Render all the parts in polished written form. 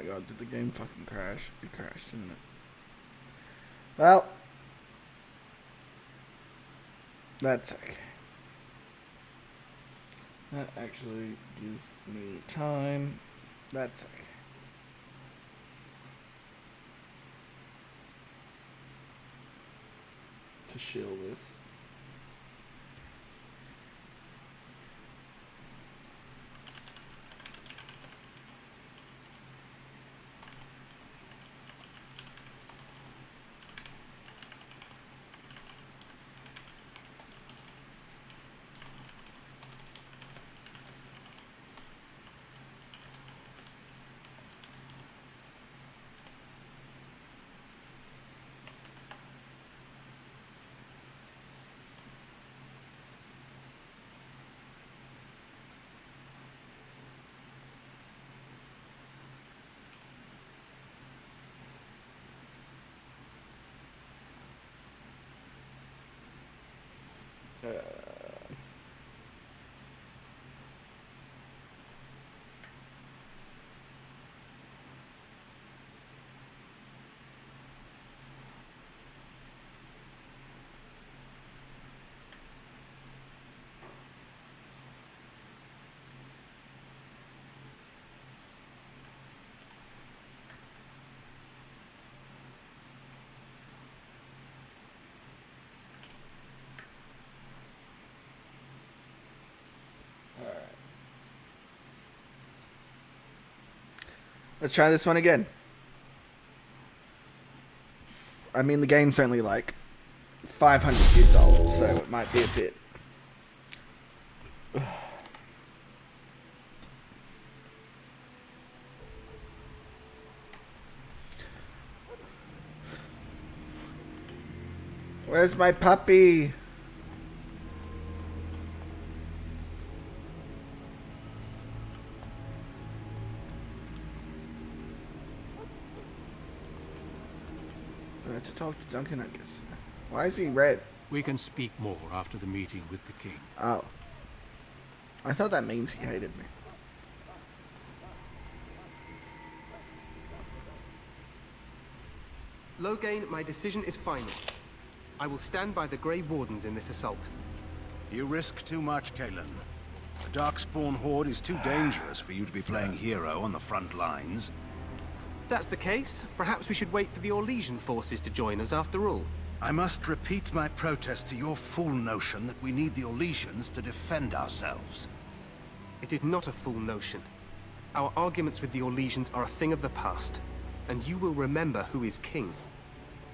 god, did the game fucking crash? It crashed, didn't it? Well, that's okay. That actually gives me time. That's okay. To shill this. Let's try this one again. I mean, the game's only like 500 years old, so it might be a bit... Where's my puppy? To talk to Duncan, I guess. Why is he red? We can speak more after the meeting with the king. Oh. I thought that means he hated me. Loghain, my decision is final. I will stand by the Grey Wardens in this assault. You risk too much, Kaelin. The Darkspawn Horde is too dangerous for you to be playing hero on the front lines. That's the case. Perhaps we should wait for the Orlesian forces to join us after all. I must repeat my protest to your fool notion that we need the Orlesians to defend ourselves. It is not a fool notion. Our arguments with the Orlesians are a thing of the past, and you will remember who is king.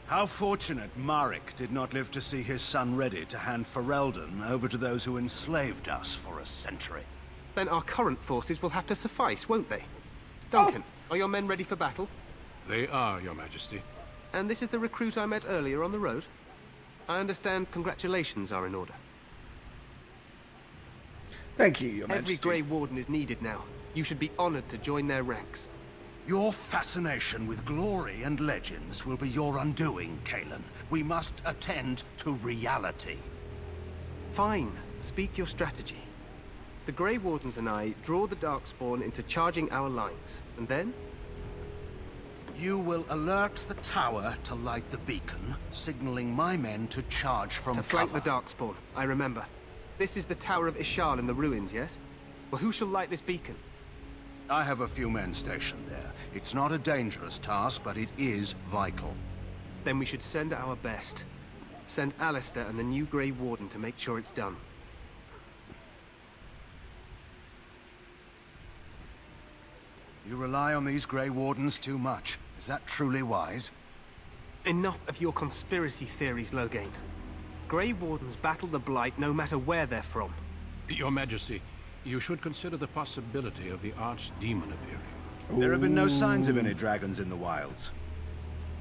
How fortunate Marek did not live to see his son ready to hand Ferelden over to those who enslaved us for a century. Then our current forces will have to suffice, won't they? Duncan, are your men ready for battle? They are, Your Majesty. And this is the recruit I met earlier on the road? I understand congratulations are in order. Thank you, Your Every Majesty. Grey Warden is needed now. You should be honored to join their ranks. Your fascination with glory and legends will be your undoing, Kaelin. We must attend to reality. Fine. Speak your strategy. The Grey Wardens and I draw the Darkspawn into charging our lines, and then? You will alert the tower to light the beacon, signaling my men to charge from cover. To flank the Darkspawn, I remember. This is the Tower of Ishal in the ruins, yes? Well, who shall light this beacon? I have a few men stationed there. It's not a dangerous task, but it is vital. Then we should send our best. Send Alistair and the new Grey Warden to make sure it's done. You rely on these Grey Wardens too much. Is that truly wise? Enough of your conspiracy theories, Loghain. Grey Wardens battle the Blight no matter where they're from. Your Majesty, you should consider the possibility of the archdemon appearing. There have been no signs of any dragons in the wilds.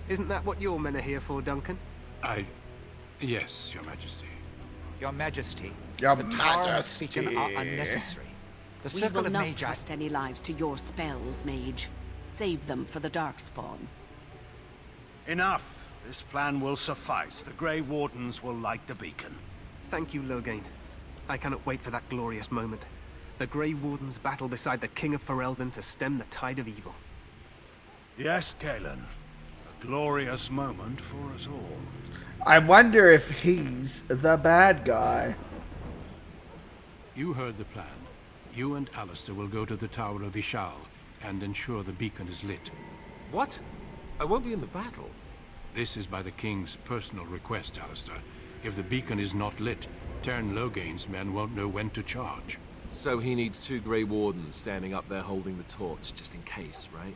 Isn't that what your men are here for, Duncan? Yes, Your Majesty. Your Majesty, Your the Tower and Majesty. the beacon are unnecessary. The We Circle will of not Magi... trust any lives to your spells, Mage. Save them for the Darkspawn. Enough! This plan will suffice. The Grey Wardens will light the beacon. Thank you, Loghain. I cannot wait for that glorious moment. The Grey Wardens battle beside the King of Ferelden to stem the tide of evil. Yes, Kalen. A glorious moment for us all. I wonder if he's the bad guy. You heard the plan. You and Alistair will go to the Tower of Ishal and ensure the beacon is lit. What? I won't be in the battle. This is by the King's personal request, Alistair. If the beacon is not lit, Tern Loghain's men won't know when to charge. So he needs 2 Grey Wardens standing up there holding the torch, just in case, right?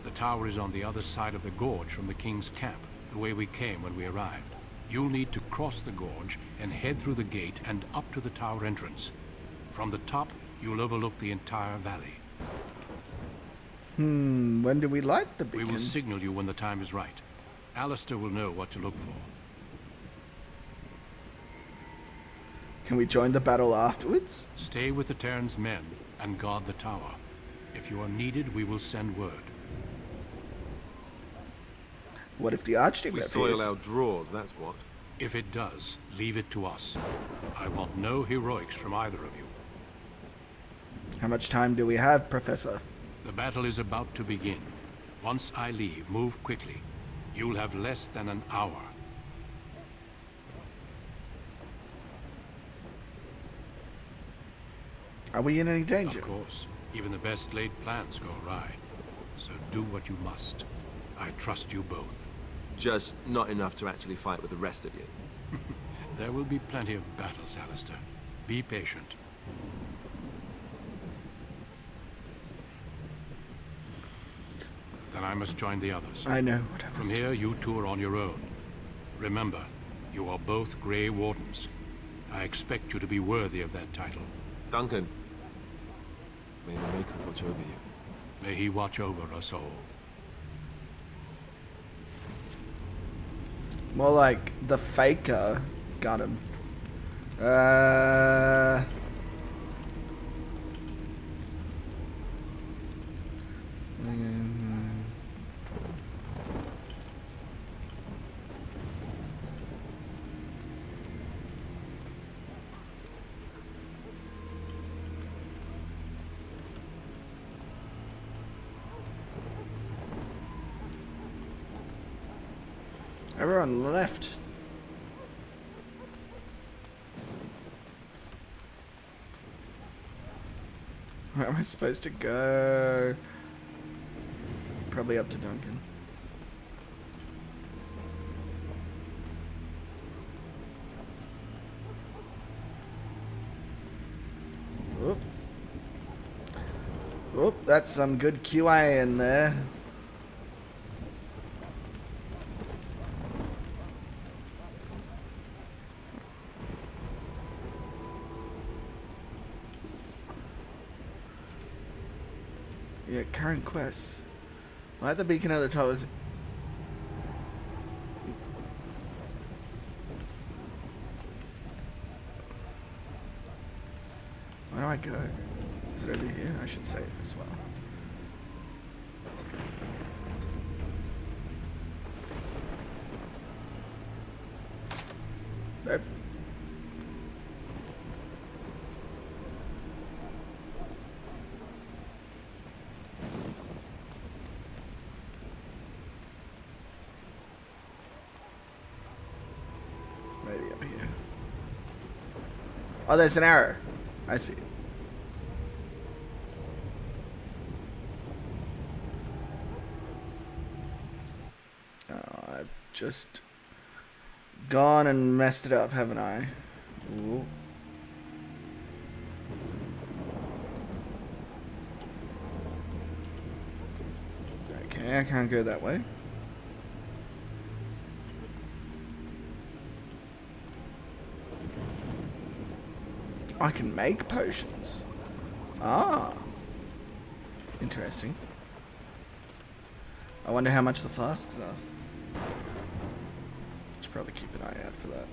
The tower is on the other side of the gorge from the King's camp, the way we came when we arrived. You'll need to cross the gorge and head through the gate and up to the tower entrance. From the top, you'll overlook the entire valley. When do we light the We beacon? will signal you when the time is right. Alistair will know what to look for. Can we join the battle afterwards? Stay with the Terran's men and guard the tower. If you are needed, we will send word. What if the Archdemon We appears? soil our drawers, that's what. If it does, leave it to us. I want no heroics from either of you. How much time do we have, Professor? The battle is about to begin. Once I leave, move quickly. You'll have less than an hour. Are we in any danger? Of course, even the best laid plans go awry. So do what you must. I trust you both. Just not enough to actually fight with the rest of you. There will be plenty of battles, Alistair. Be patient. Then I must join the others. I know what I From must here, you two are on your own. Remember, you are both Grey Wardens. I expect you to be worthy of that title. Duncan, may the Maker watch over you. May he watch over us all. More like the Faker got him. Everyone left. Where am I supposed to go? Probably up to Duncan. Oop. Oop, that's some good QA in there. Yeah, current quests. Light the beacon at the top. Where do I go? Is it over here? I should save as well. Nope. Maybe up here. Oh, there's an arrow. I see it. Oh, I've just gone and messed it up, haven't I? Ooh. Okay, I can't go that way. I can make potions. Ah. Interesting. I wonder how much the flasks are. Should probably keep an eye out for that.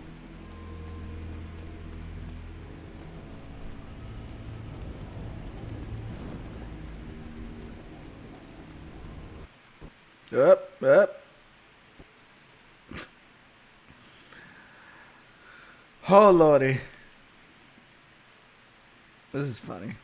Up. Oh, lordy. This is funny.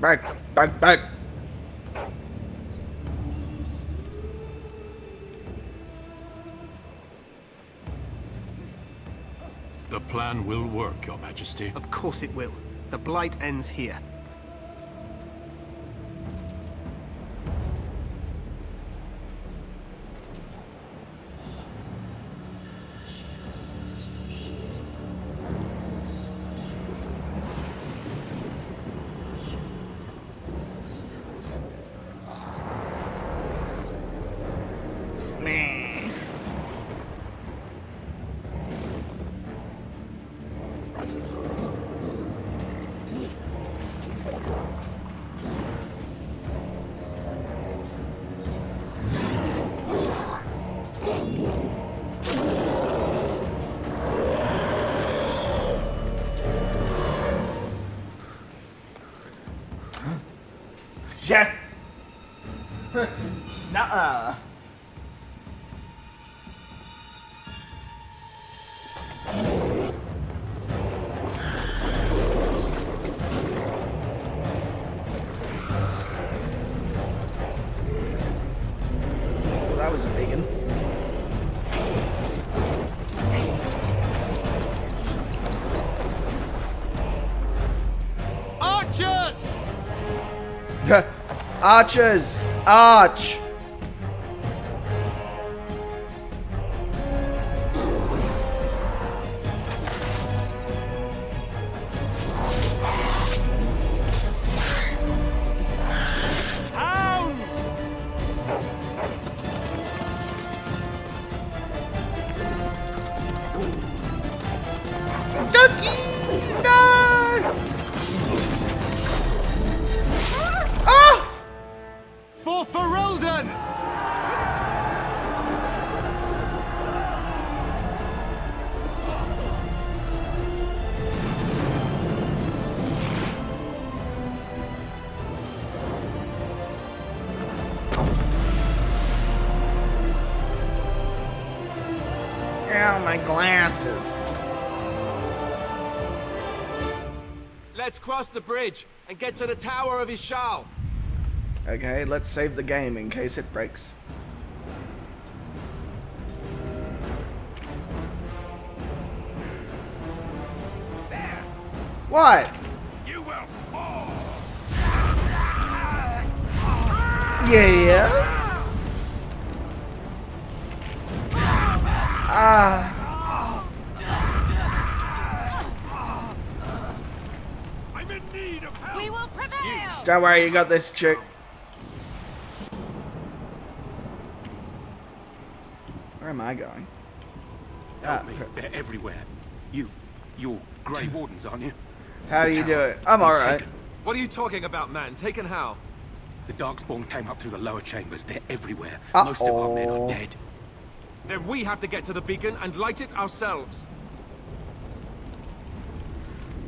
Break, break, break. The plan will work, Your Majesty. Of course it will. The blight ends here. Meh. Yeah. Nuh-uh. Well, that was a big one. Archers! Archers! Arch! Hounds! Duckies! No! Ah! For Ferelden! Ow, my glasses. Let's cross the bridge and get to the Tower of Ishal. Okay, let's save the game in case it breaks. What? You will fall! Yeah. Ah. I'm in need of help! We will prevail! Don't worry, you got this, chick. Where am I going? Help me. They're everywhere. You're Grey Wardens, aren't you? How do you do Tower it? I'm has been alright. taken. What are you talking about, man? Taken how? The Darkspawn came up through the lower chambers. They're everywhere. Most of our men Uh-oh. are dead. Then we have to get to the beacon and light it ourselves.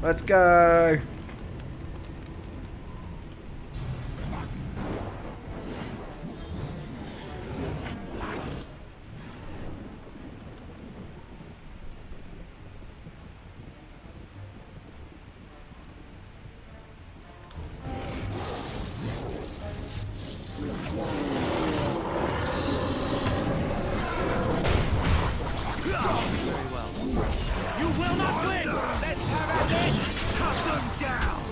Let's go. You will not win! Let's have it! Cut them down!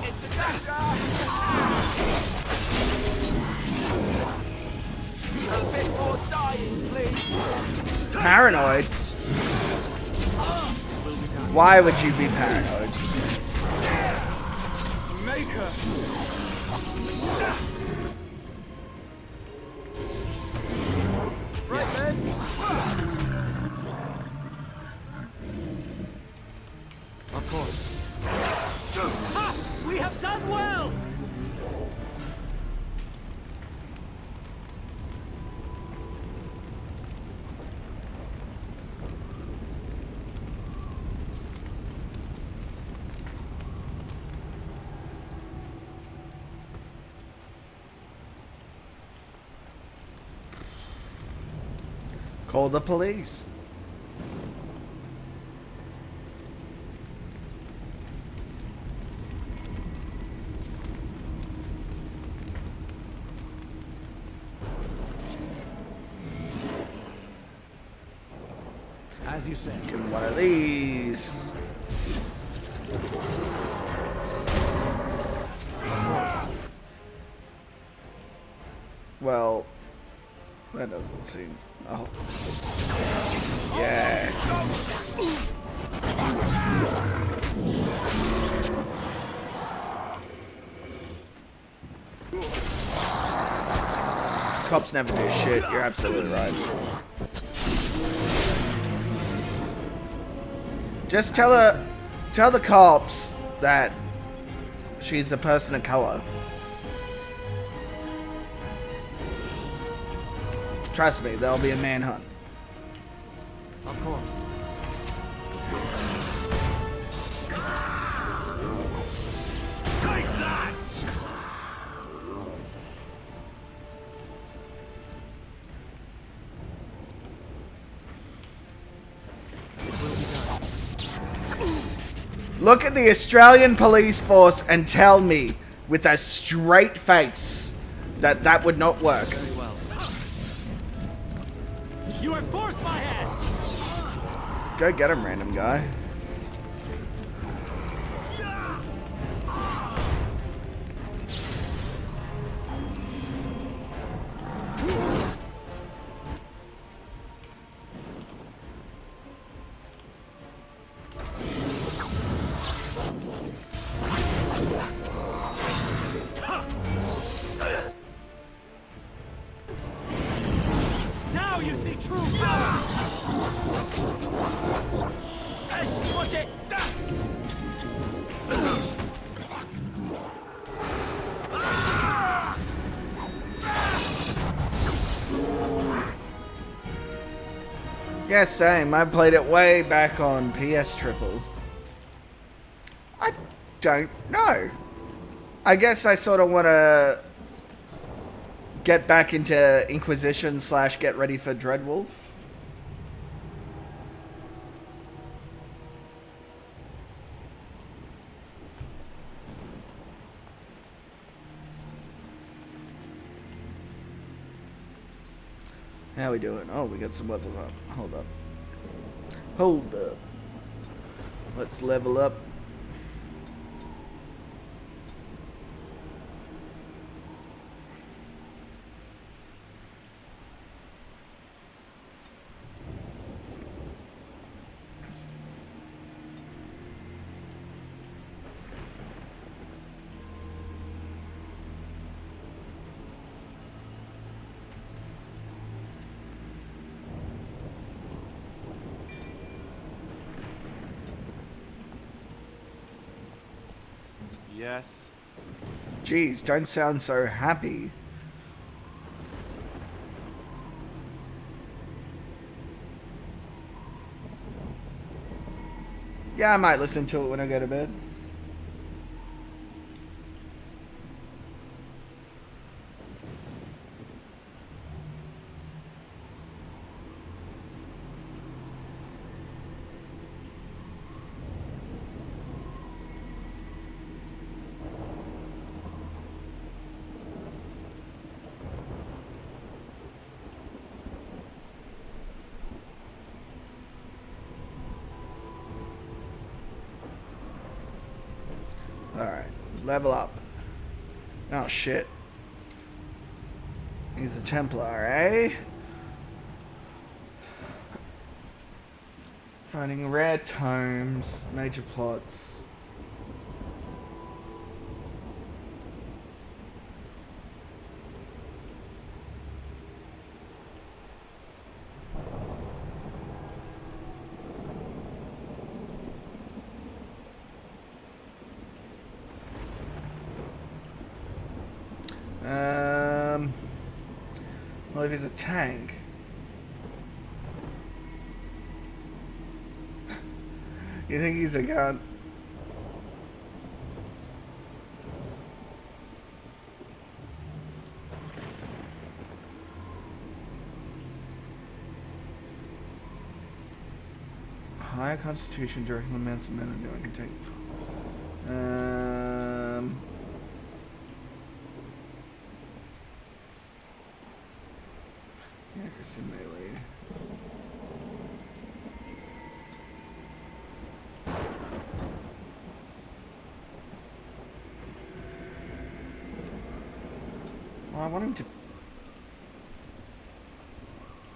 It's a danger! A bit more dying, please. Paranoid? Why would you be paranoid? Maker! Right then. Of course. Ha! We have done well! Call the police. As you said. Give him one of these. Well, that doesn't seem. Oh. Yeah. Cops never do shit. You're absolutely right. Just tell the cops that she's a person of color. Trust me, there'll be a manhunt. Of course. Take that! Look at the Australian police force and tell me with a straight face that that would not work. Very well. You have forced my hand! Go get him, random guy. Now you see true power! Hey, watch it! Yeah, same. I played it way back on PS Triple. I don't know. I guess I sort of want to get back into Inquisition / get ready for Dreadwolf. How we doing? Oh, we got some levels up. Hold up. Hold up. Let's level up. Yes. Jeez, don't sound so happy. Yeah, I might listen to it when I go to bed. Alright, level up. Oh shit. He's a Templar, eh? Finding rare tomes, major plots. Well, if he's a tank. You think he's a gun? Higher constitution directing the men and doing can take. Accuracy melee. Oh, I want him to...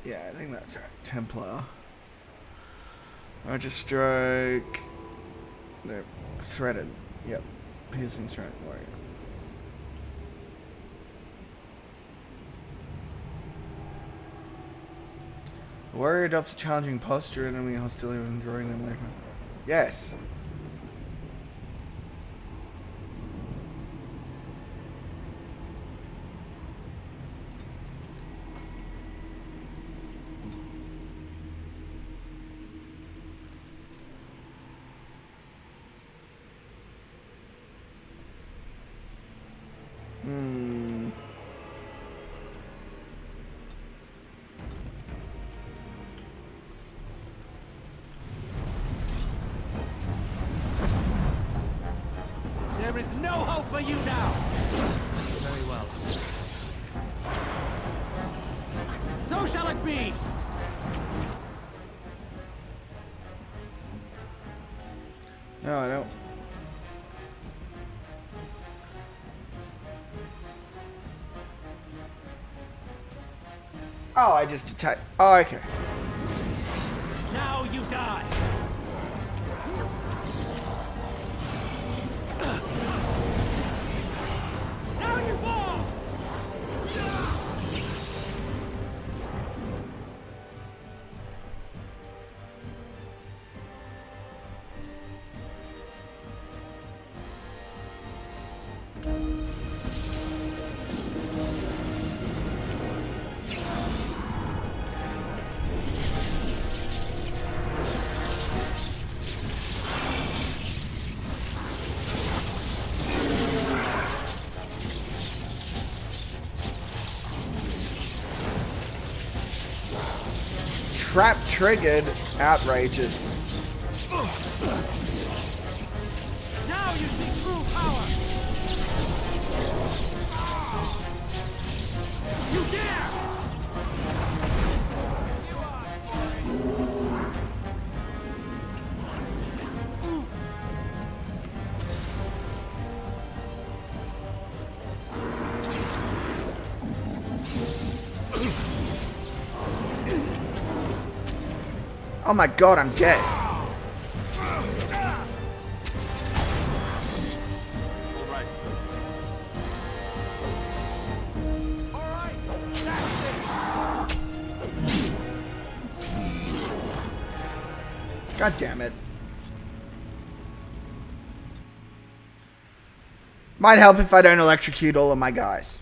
Yeah, I think that's right. Templar. Roger stroke. No, threaded. Yep. Piercing strike warrior. The warrior adopts a challenging posture and enemy hostility when drawing them away from... Yes. There is no hope for you now! Very well. So shall it be! No, I don't. Oh, I just attacked. Oh, okay. Now you die! Now you fall! Trap triggered. Outrageous. Now you see true power! You dare! Oh my god, I'm dead. God damn it. Might help if I don't electrocute all of my guys.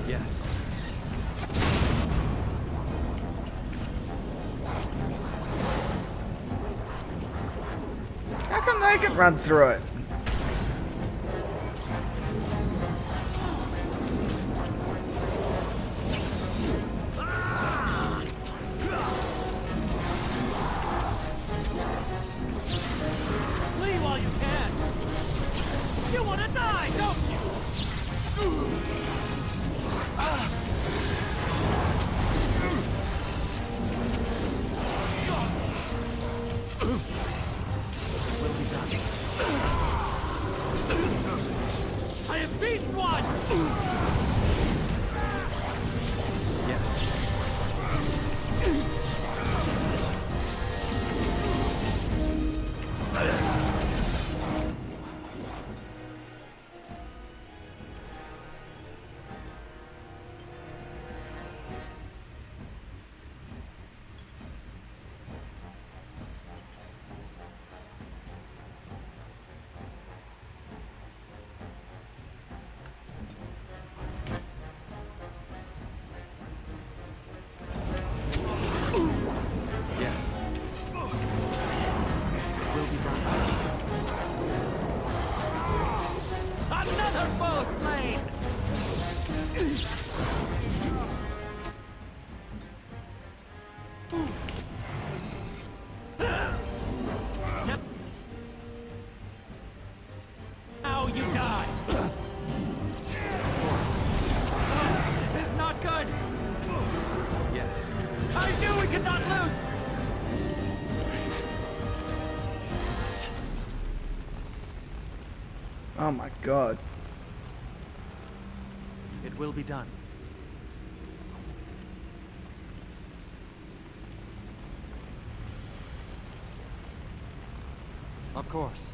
Yes. How come they can run through it? Flee while you can! You wanna die, don't you? I have beaten one! Yes. Yes. Will be done. Another foe slain! Now you die! This is not good! Yes. I knew we could not lose! Oh my god. It will be done. Of course.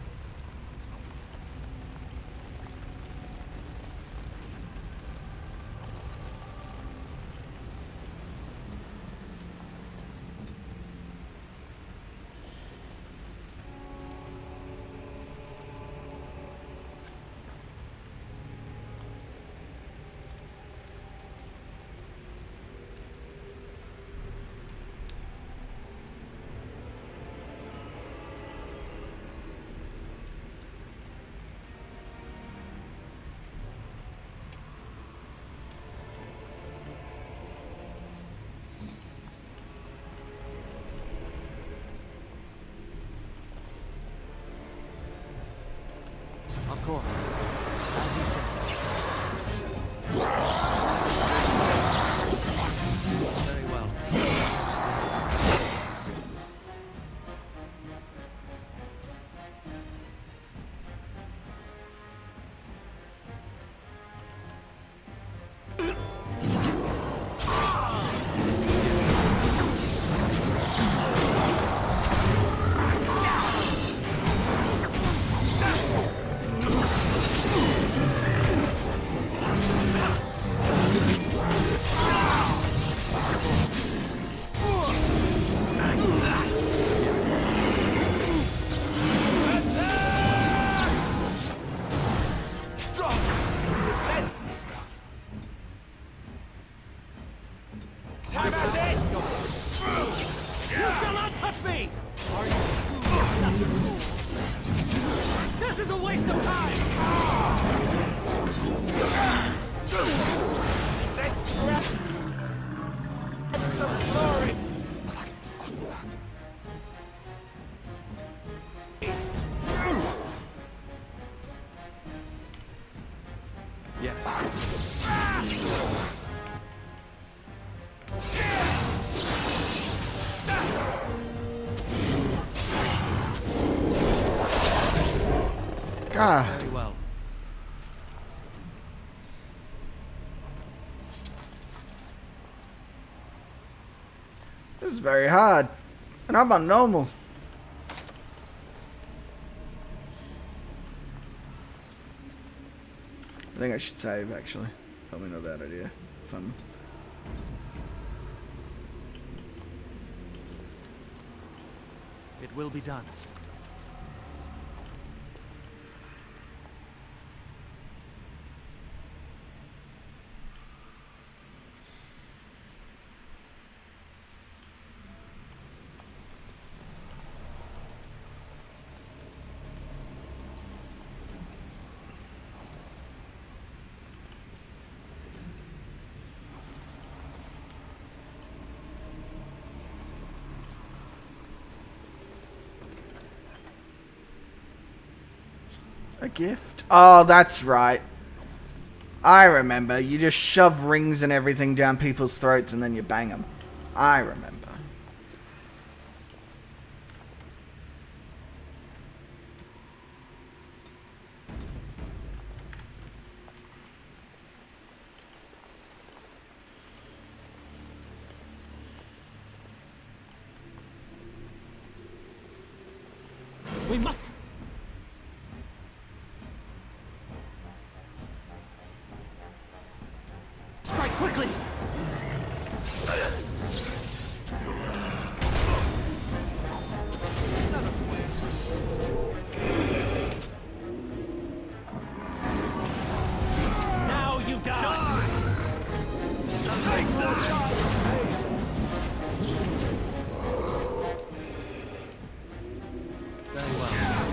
Of course. As you say. Very well. Time out it! You shall not touch me! This is a waste of time! Let's grab some glory! God. Very well. This is very hard. And I'm on normal. I think I should save, actually. Probably not a bad idea. Fun. It will be done. A gift? Oh, that's right. I remember. You just shove rings and everything down people's throats and then you bang them. I remember. We must... Strike quickly! Now you die! Very well.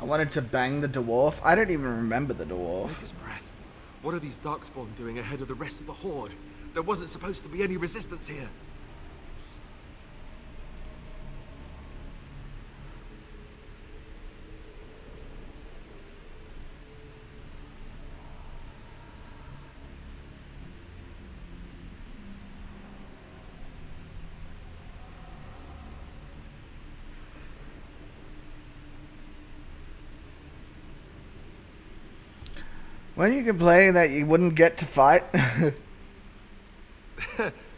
wanted to bang the dwarf. I don't even remember the dwarf. Take his breath. What are these Darkspawn doing ahead of the rest of the Horde? There wasn't supposed to be any resistance here. When you complain that you wouldn't get to fight.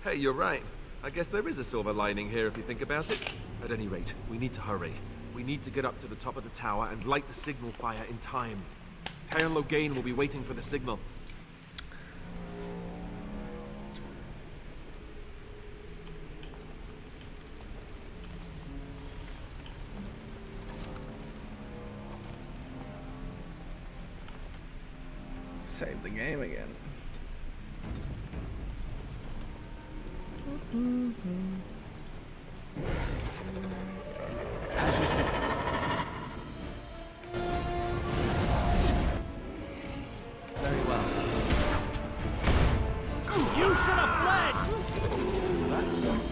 Hey, you're right. I guess there is a silver lining here if you think about it. At any rate, we need to hurry. We need to get up to the top of the tower and light the signal fire in time. Tayon Logain will be waiting for the signal. Save the game again. As you say. Very well. You should have fled! That's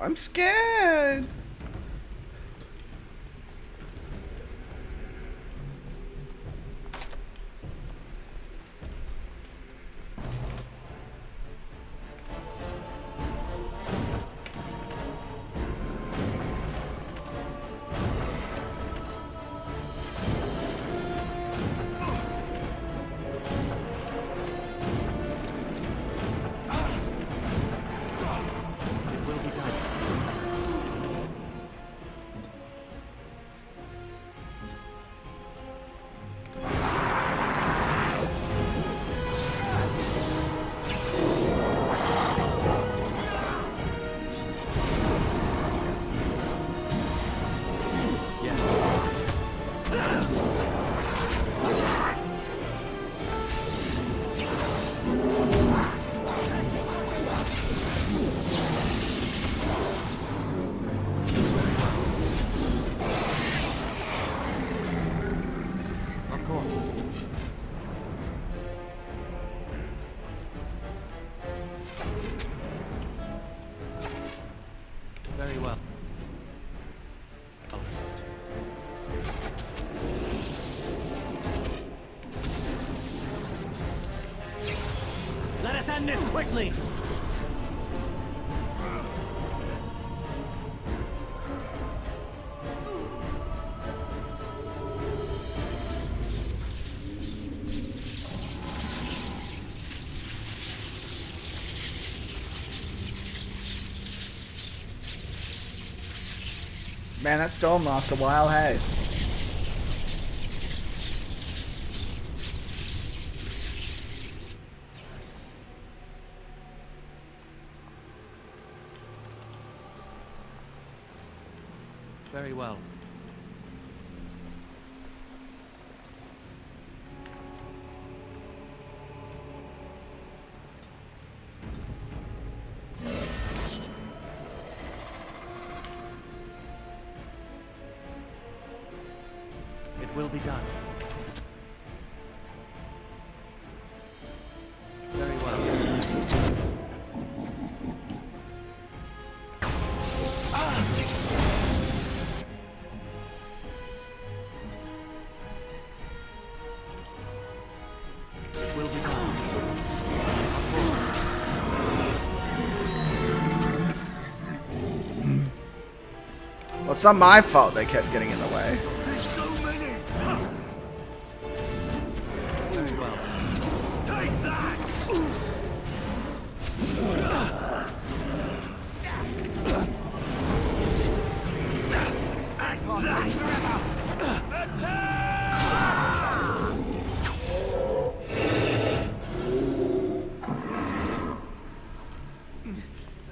I'm scared. it will be done. Of course. Very well. Let us end this quickly! Man, that storm lasts a while, hey. Very well. It will be done. Very well. It will be done. Well, it's not my fault they kept getting in the way. There's so many! Very well. Take that!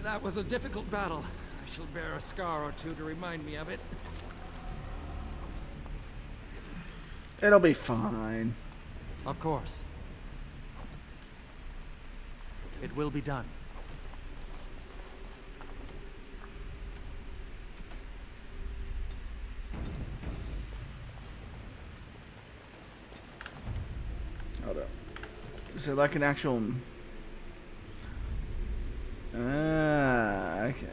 That was a difficult battle. I shall bear a scar or two to remind me of it. It'll be fine. Of course. It will be done. Hold up. Is it like an actual... Ah, okay.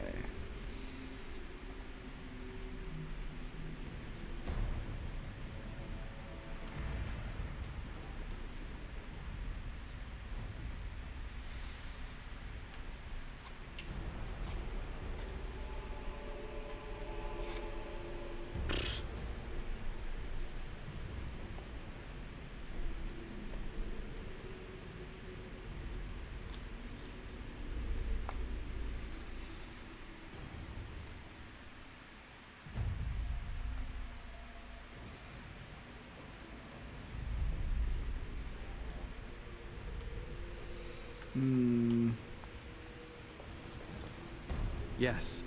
Yes.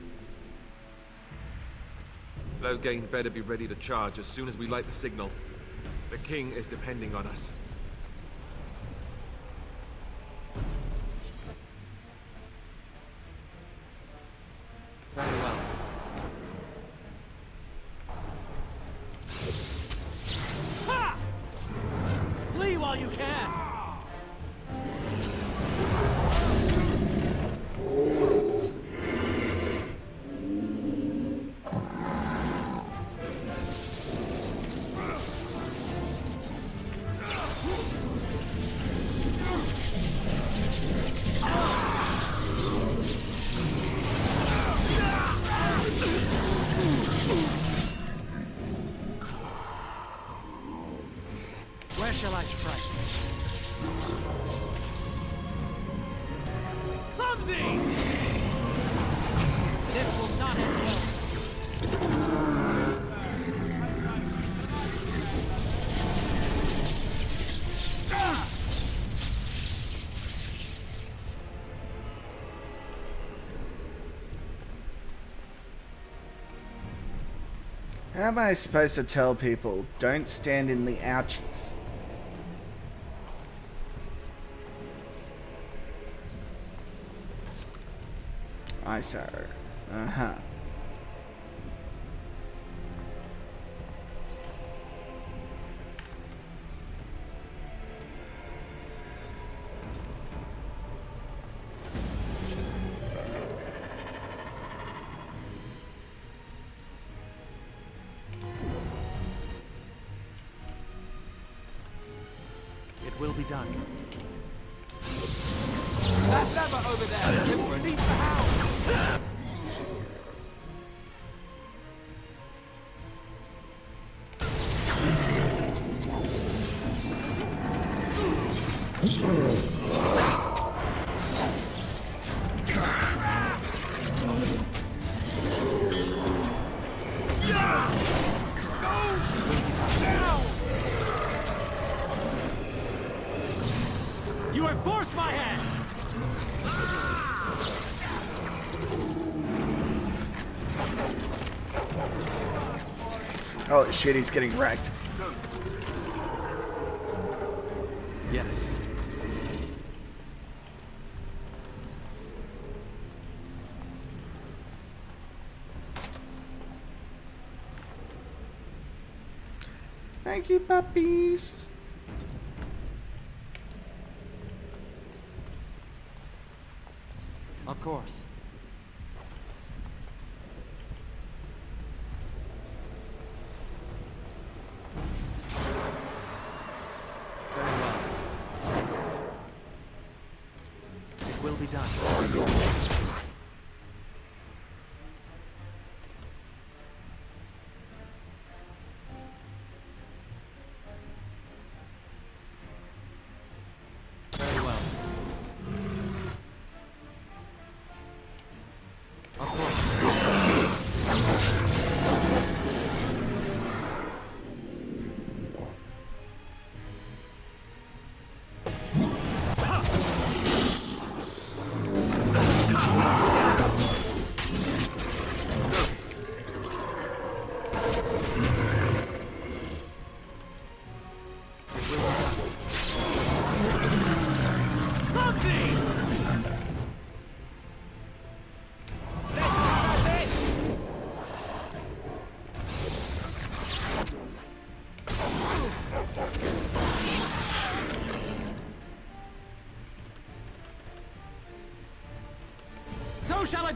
Loghain better be ready to charge as soon as we light the signal. The king is depending on us. Very well. Ha! Flee while you can! Where shall I strike? Clumsy! This will not end well. How am I supposed to tell people, don't stand in the ouchies? I sir. Uh-huh. It will be done. That lever over there! It will lead the house! You have forced my hand! Oh shit, he's getting wrecked. Yes. Thank you, puppies. Of course. Very well. It will be done. Very well. Of course.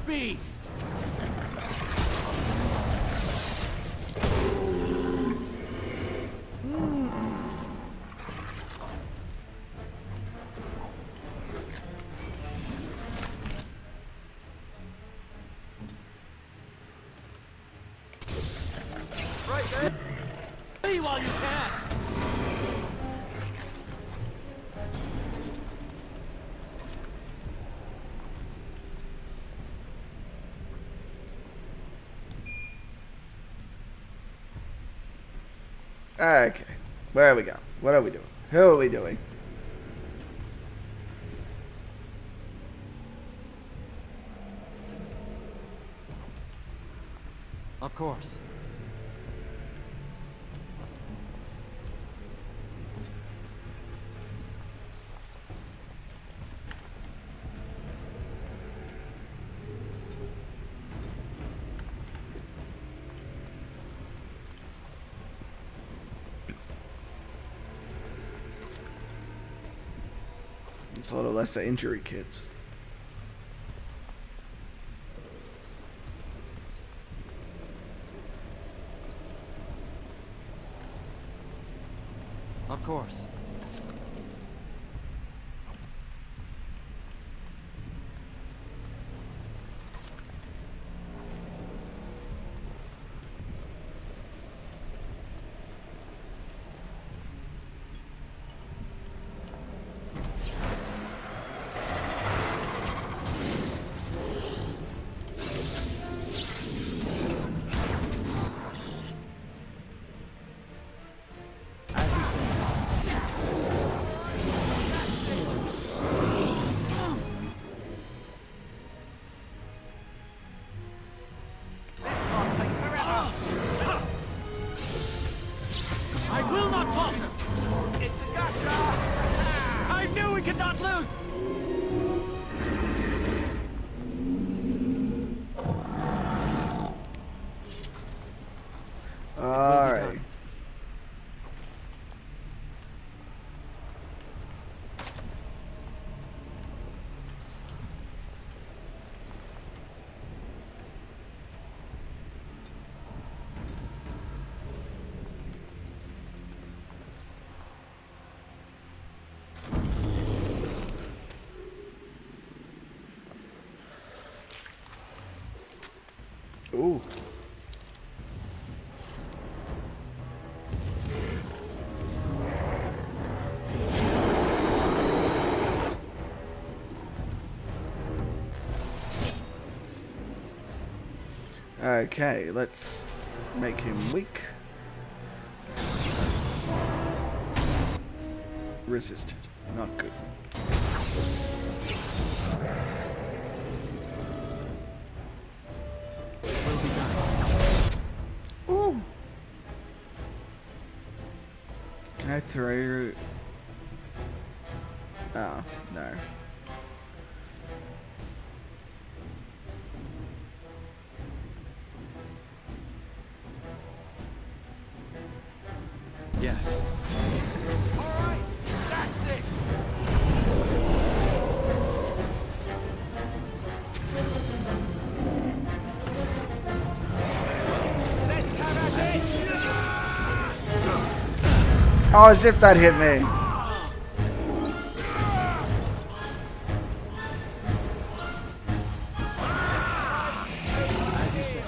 it be? Right there. Flee while you can. Okay. Where are we going? What are we doing? Who are we doing? Of course. It's a little lesser injury kits. Of course. As you say. I will not falter. It's a gotcha. I knew we could not lose. Alright. Ooh. Okay, let's make him weak. Resisted. Not good. Ooh. Can I throw... Oh, no. Yes. All right, that's it. Let's have a hit. Oh, as if that hit me. As you say.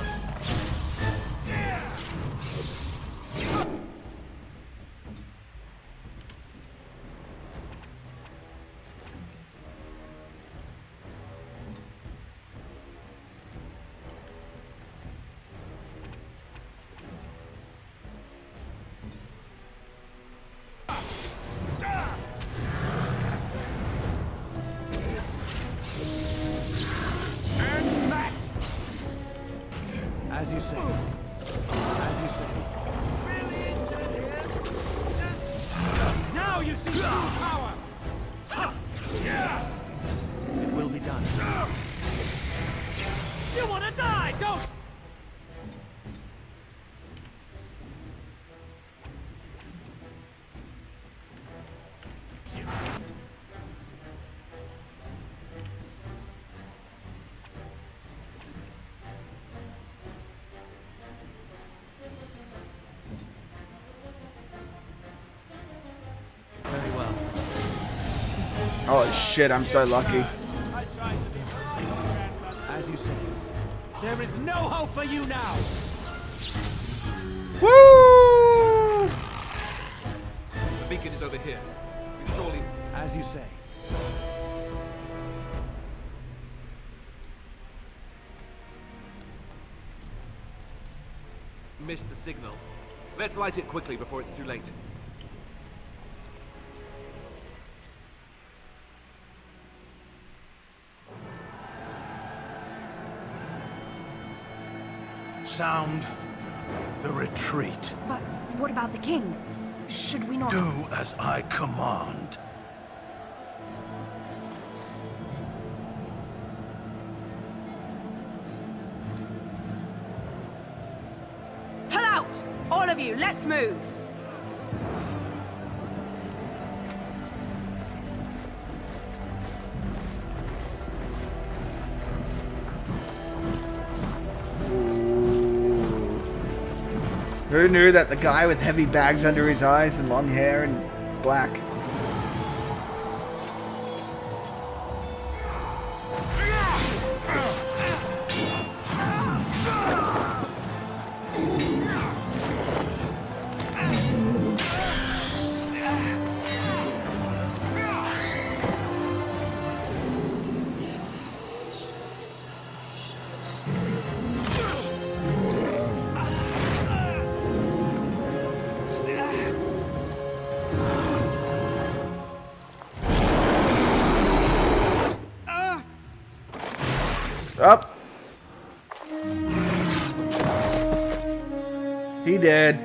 Oh shit, I'm so lucky. I tried to be grandmother. As you say. There is no hope for you now. Woo! The beacon is over here. We surely As you say. missed the signal. Let's light it quickly before it's too late. Sound the retreat. But what about the king? Should we not... Do as I command. Pull out! All of you, let's move! Who knew that the guy with heavy bags under his eyes and long hair and black? Up. He did.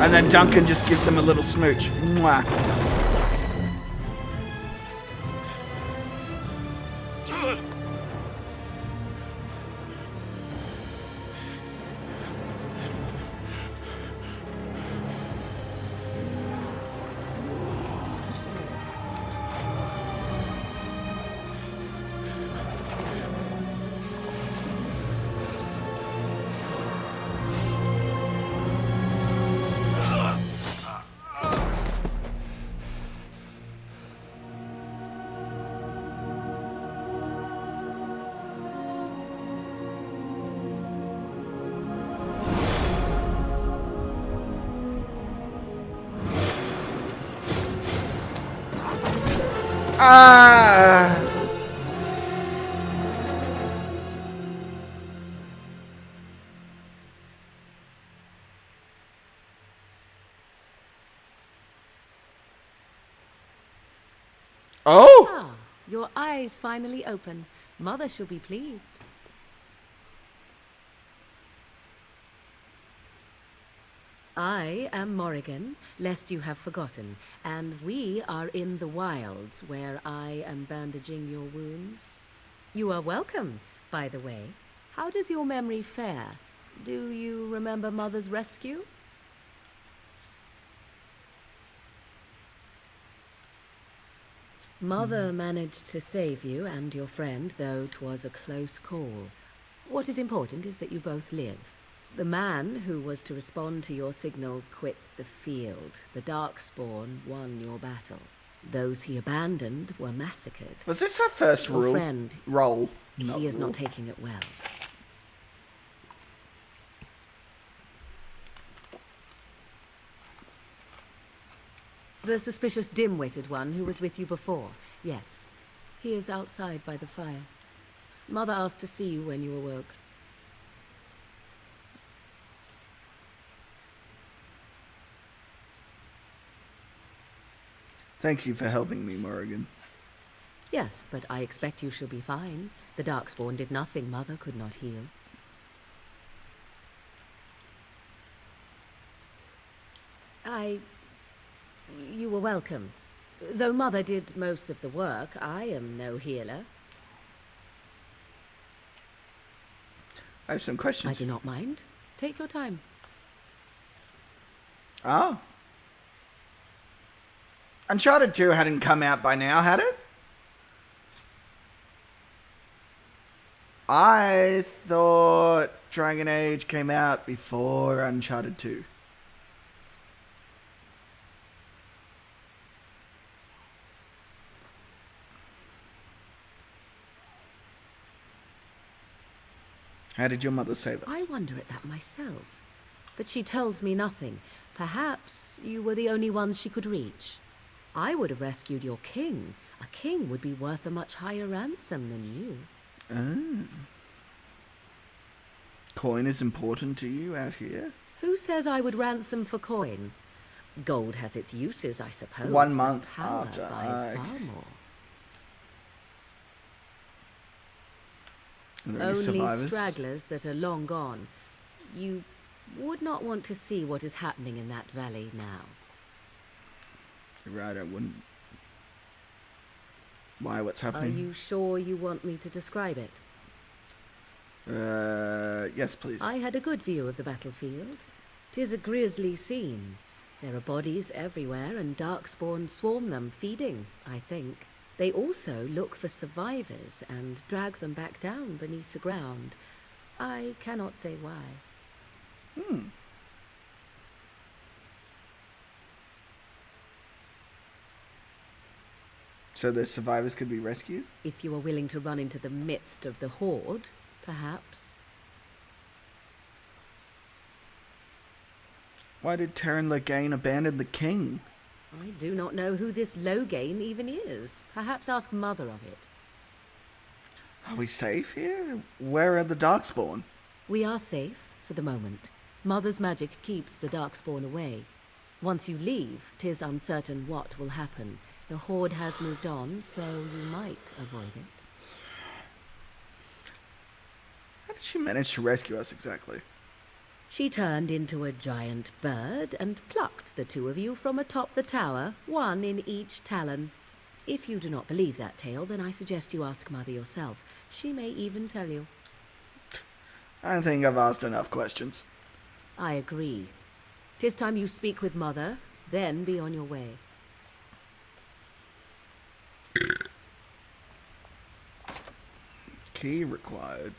And then Duncan just gives him a little smooch. Mwah. Ah! Oh! Ah, your eyes finally open. Mother shall be pleased. I am Morrigan, lest you have forgotten, and we are in the wilds where I am bandaging your wounds. You are welcome, by the way. How does your memory fare? Do you remember Mother's rescue? Mother managed to save you and your friend, though 'twas a close call. What is important is that you both live. The man who was to respond to your signal quit the field. The Darkspawn won your battle. Those he abandoned were massacred. Was this her first Your friend, role? he is not taking it well. The suspicious dim-witted one who was with you before. Yes. He is outside by the fire. Mother asked to see you when you awoke. Thank you for helping me, Morrigan. Yes, but I expect you shall be fine. The Darkspawn did nothing Mother could not heal. You were welcome. Though Mother did most of the work, I am no healer. I have some questions. I do not mind. Take your time. Oh. Uncharted 2 hadn't come out by now, had it? I thought Dragon Age came out before Uncharted 2. How did your mother save us? I wonder at that myself. But she tells me nothing. Perhaps you were the only ones she could reach. I would have rescued your king. A king would be worth a much higher ransom than you. Oh. Coin is important to you out here? Who says I would ransom for coin? Gold has its uses, I suppose. 1 month but power after buys far more. Are there any Only survivors? stragglers that are long gone. You would not want to see what is happening in that valley now. You're right, I wouldn't. Why, what's Are happening? you sure you want me to describe it? Yes, please. I had a good view of the battlefield. 'Tis a grisly scene. There are bodies everywhere, and darkspawn swarm them, feeding, I think. They also look for survivors and drag them back down beneath the ground. I cannot say why. So the survivors could be rescued? If you are willing to run into the midst of the horde, perhaps. Why did Terran Loghain abandon the king? I do not know who this Loghain even is. Perhaps ask Mother of it. Are we safe here? Where are the Darkspawn? We are safe, for the moment. Mother's magic keeps the Darkspawn away. Once you leave, 'tis uncertain what will happen. The horde has moved on, so you might avoid it. How did she manage to rescue us exactly? She turned into a giant bird and plucked the two of you from atop the tower, one in each talon. If you do not believe that tale, then I suggest you ask Mother yourself. She may even tell you. I think I've asked enough questions. I agree. 'Tis time you speak with Mother, then be on your way. Key required.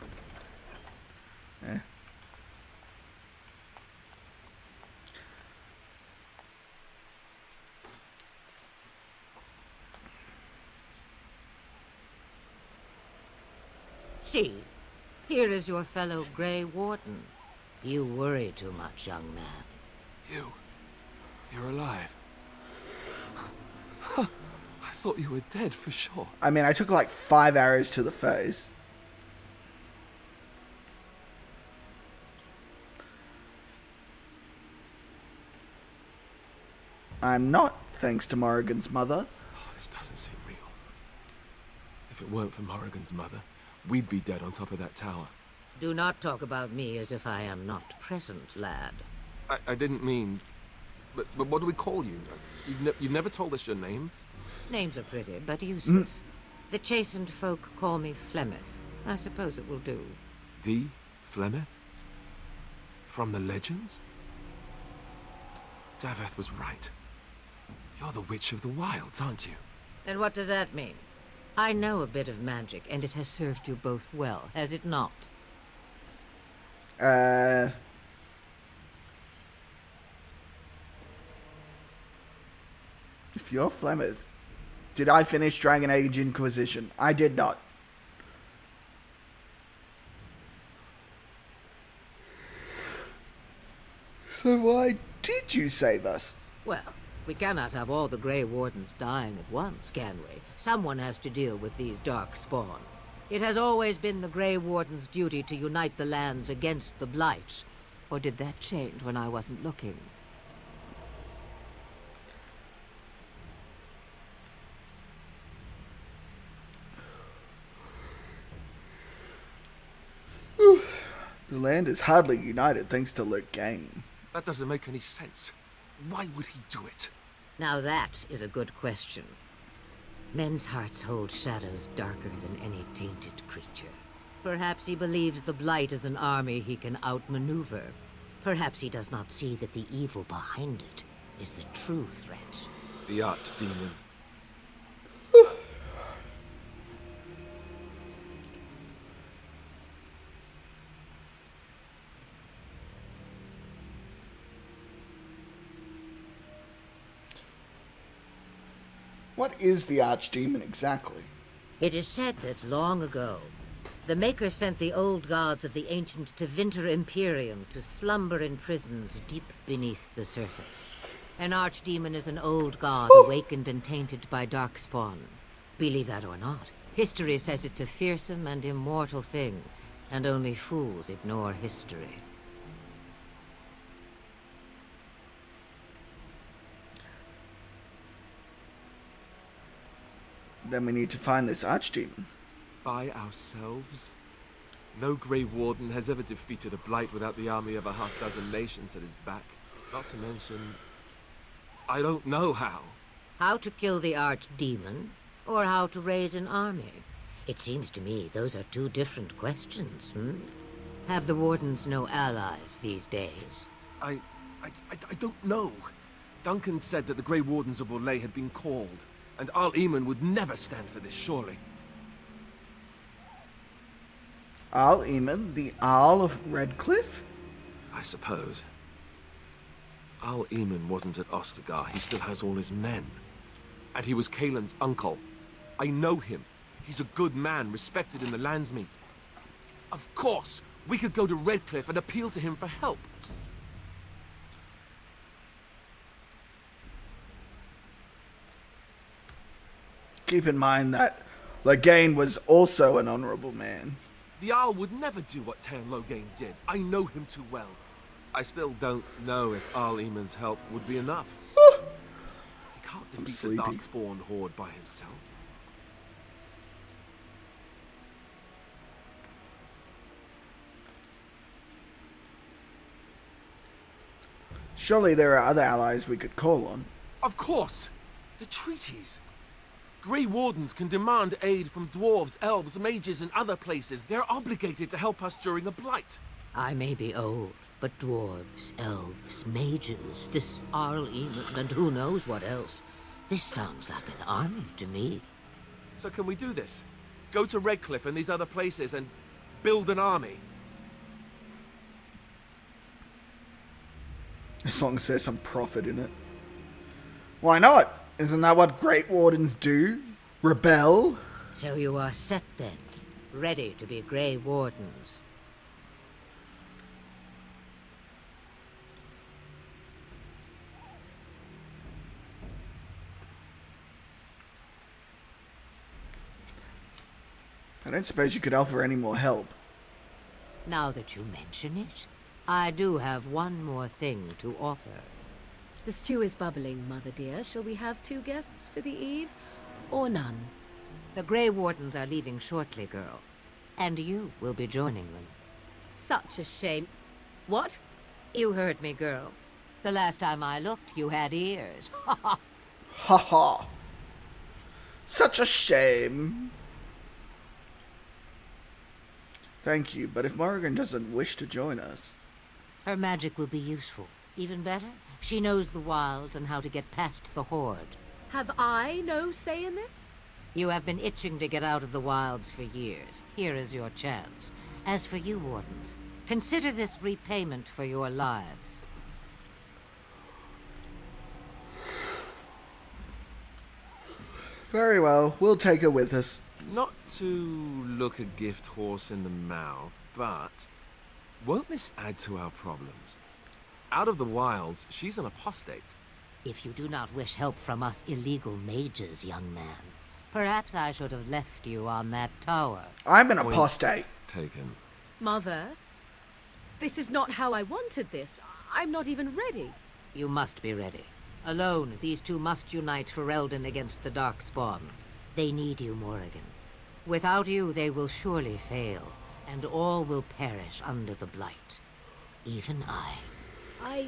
Eh. See, here is your fellow Grey Warden. You worry too much, young man. You're alive. I thought you were dead for sure. I mean, I took like 5 arrows to the face. I'm not, thanks to Morrigan's mother. Oh, this doesn't seem real. If it weren't for Morrigan's mother, we'd be dead on top of that tower. Do not talk about me as if I am not present, lad. I didn't mean... But what do we call you? You've never told us your name? Names are pretty, but useless. The chastened folk call me Flemeth. I suppose it will do. The Flemeth? From the legends? Daveth was right. You're the Witch of the Wilds, aren't you? And what does that mean? I know a bit of magic, and it has served you both well, has it not? If you're Flemeth, did I finish Dragon Age Inquisition? I did not. So why did you save us? Well, we cannot have all the Grey Wardens dying at once, can we? Someone has to deal with these dark spawn. It has always been the Grey Warden's duty to unite the lands against the Blight. Or did that change when I wasn't looking? The land is hardly united thanks to Loghain. That doesn't make any sense. Why would he do it? Now that is a good question. Men's hearts hold shadows darker than any tainted creature. Perhaps he believes the Blight is an army he can outmaneuver. Perhaps he does not see that the evil behind it is the true threat. the archdemon. What is the archdemon exactly? It is said that long ago, the Maker sent the old gods of the ancient Tevinter Imperium to slumber in prisons deep beneath the surface. An archdemon is an old god awakened and tainted by darkspawn. Believe that or not, history says it's a fearsome and immortal thing, and only fools ignore history. Then we need to find this archdemon. By ourselves? No Grey Warden has ever defeated a Blight without the army of a half-dozen nations at his back. Not to mention... I don't know how. How to kill the archdemon, or how to raise an army? It seems to me those are two different questions, Have the Wardens no allies these days? I don't know. Duncan said that the Grey Wardens of Orlais had been called, and Arl Eamon would never stand for this, surely. Arl Eamon, the Arl of Redcliffe? I suppose. Arl Eamon wasn't at Ostagar. He still has all his men. And he was Kaelin's uncle. I know him. He's a good man, respected in the Landsmeet. Of course, we could go to Redcliffe and appeal to him for help. Keep in mind that Loghain was also an honorable man. The Arl would never do what Tairn Loghain did. I know him too well. I still don't know if Arl Eamon's help would be enough. He can't defeat the Darkspawn horde by himself. Surely there are other allies we could call on. Of course! The treaties! Grey Wardens can demand aid from dwarves, elves, mages, and other places. They're obligated to help us during a blight. I may be old, but dwarves, elves, mages, this Arl Eamon, and who knows what else. This sounds like an army to me. So can we do this? Go to Redcliffe and these other places and build an army? As long as there's some profit in it. Why not? Isn't that what Great Wardens do? Rebel? So you are set then, ready to be Grey Wardens. I don't suppose you could offer any more help. Now that you mention it, I do have one more thing to offer. The stew is bubbling, Mother dear. Shall we have 2 guests for the eve, or none? The Grey Wardens are leaving shortly, girl. And you will be joining them. Such a shame. What? You heard me, girl. The last time I looked, you had ears. Ha ha! Ha ha! Such a shame. Thank you, but if Morrigan doesn't wish to join us... Her magic will be useful. Even better, she knows the wilds and how to get past the horde. Have I no say in this? You have been itching to get out of the wilds for years. Here is your chance. As for you, Wardens, consider this repayment for your lives. Very well, we'll take her with us. Not to look a gift horse in the mouth, but won't this add to our problems? Out of the wilds, she's an apostate. If you do not wish help from us illegal mages, young man, perhaps I should have left you on that tower. I'm an apostate. Taken. Mother, this is not how I wanted this. I'm not even ready. You must be ready. Alone, these two must unite for Eldon against the Darkspawn. They need you, Morrigan. Without you, they will surely fail, and all will perish under the Blight. Even I. I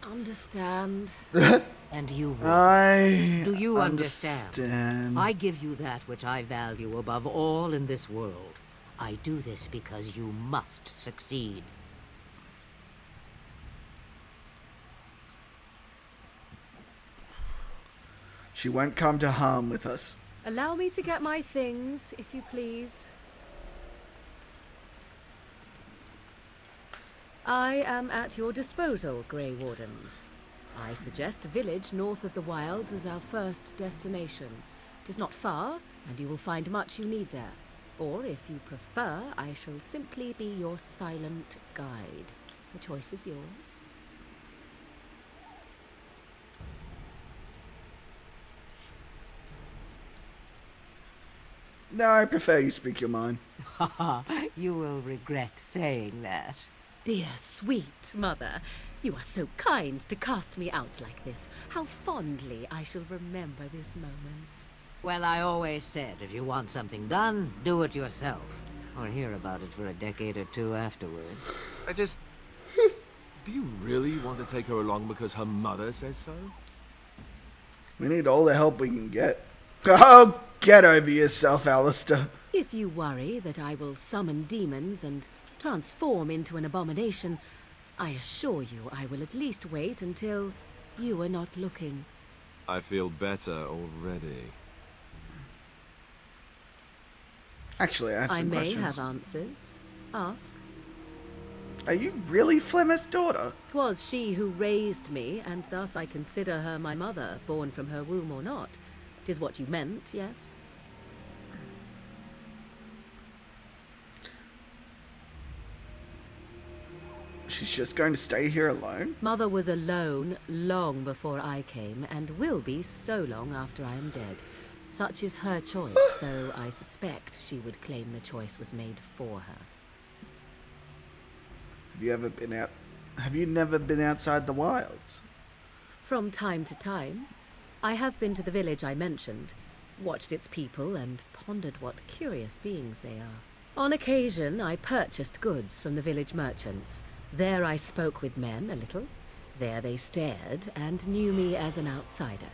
understand. And you will. Do you understand? I give you that which I value above all in this world. I do this because you must succeed. She won't come to harm with us. Allow me to get my things, if you please. I am at your disposal, Grey Wardens. I suggest a village north of the wilds as our first destination. It is not far, and you will find much you need there. Or, if you prefer, I shall simply be your silent guide. The choice is yours. No, I prefer you speak your mind. You will regret saying that. Dear, sweet mother, you are so kind to cast me out like this. How fondly I shall remember this moment. Well, I always said, if you want something done, do it yourself. Or hear about it for a decade or two afterwards. Do you really want to take her along because her mother says so? We need all the help we can get. Oh, get over yourself, Alistair. If you worry that I will summon demons and transform into an abomination, I assure you I will at least wait until you are not looking. I feel better already. Actually, I have some questions. I may have answers. Ask. Are you really Flemeth's daughter? 'Twas she who raised me, and thus I consider her my mother, born from her womb or not. 'Tis what you meant, yes? She's just going to stay here alone? Mother was alone long before I came, and will be so long after I am dead. Such is her choice, though I suspect she would claim the choice was made for her. Have you never been outside the wilds? From time to time. I have been to the village I mentioned, watched its people, and pondered what curious beings they are. On occasion, I purchased goods from the village merchants. There I spoke with men a little. There they stared and knew me as an outsider.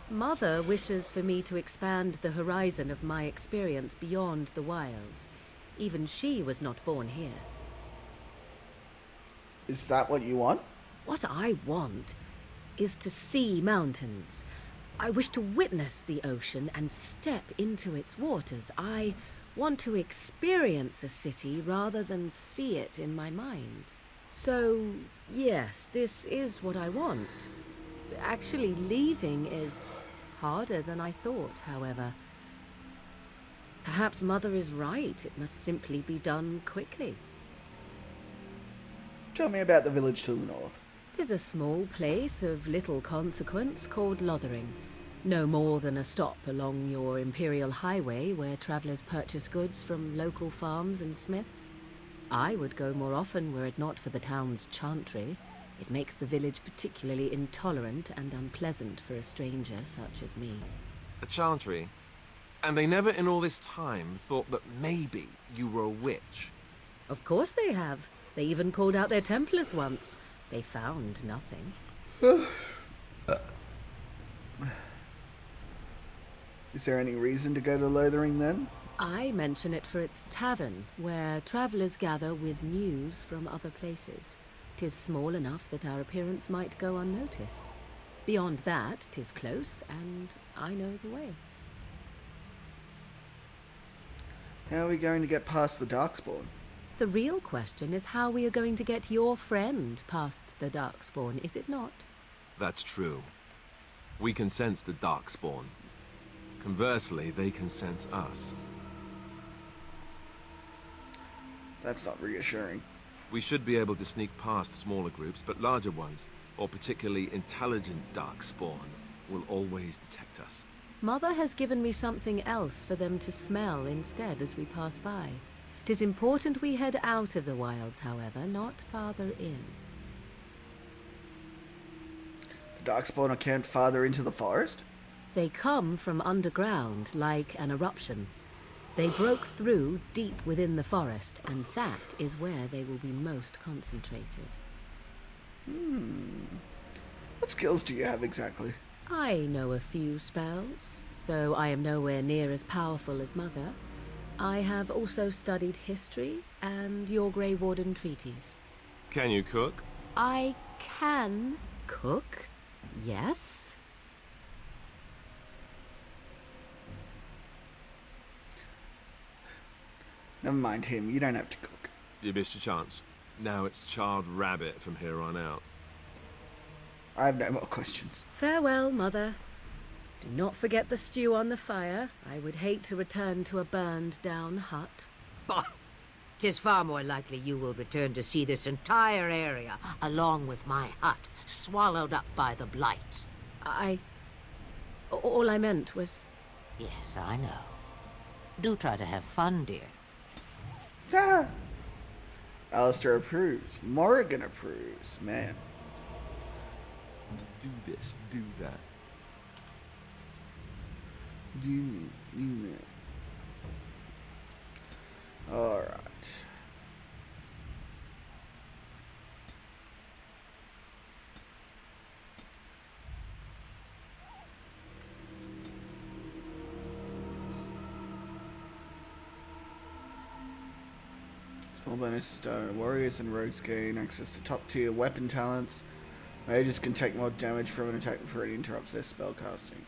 Mother wishes for me to expand the horizon of my experience beyond the wilds. Even she was not born here. Is that what you want? What I want is to see mountains. I wish to witness the ocean and step into its waters. I want to experience a city rather than see it in my mind. So, yes, this is what I want. Actually, leaving is harder than I thought, however. Perhaps Mother is right. It must simply be done quickly. Tell me about the village to the north. 'Tis a small place of little consequence called Lothering. No more than a stop along your imperial highway where travellers purchase goods from local farms and smiths. I would go more often were it not for the town's chantry. It makes the village particularly intolerant and unpleasant for a stranger such as me. A chantry? And they never in all this time thought that maybe you were a witch? Of course they have. They even called out their Templars once. They found nothing. Is there any reason to go to Lothering then? I mention it for its tavern, where travellers gather with news from other places. 'Tis small enough that our appearance might go unnoticed. Beyond that, 'tis close, and I know the way. How are we going to get past the Darkspawn? The real question is how we are going to get your friend past the Darkspawn, is it not? That's true. We can sense the Darkspawn. Conversely, they can sense us. That's not reassuring. We should be able to sneak past smaller groups, but larger ones, or particularly intelligent Darkspawn, will always detect us. Mother has given me something else for them to smell instead as we pass by. 'Tis important we head out of the wilds, however, not farther in. The Darkspawn are camped farther into the forest? They come from underground, like an eruption. They broke through deep within the forest, and that is where they will be most concentrated. What skills do you have exactly? I know a few spells, though I am nowhere near as powerful as Mother. I have also studied history and your Grey Warden treaties. Can you cook? I can cook, yes. Never mind him. You don't have to cook. You missed your chance. Now it's charred rabbit from here on out. I have no more questions. Farewell, Mother. Do not forget the stew on the fire. I would hate to return to a burned-down hut. Bah! 'Tis far more likely you will return to see this entire area, along with my hut, swallowed up by the blight. All I meant was... Yes, I know. Do try to have fun, dear. Ah. Alistair approves. Morrigan approves. Man. Do this, do that. You man. Alright. Small bonuses to warriors and rogues gain access to top tier weapon talents. Mages can take more damage from an attack before it interrupts their spell casting.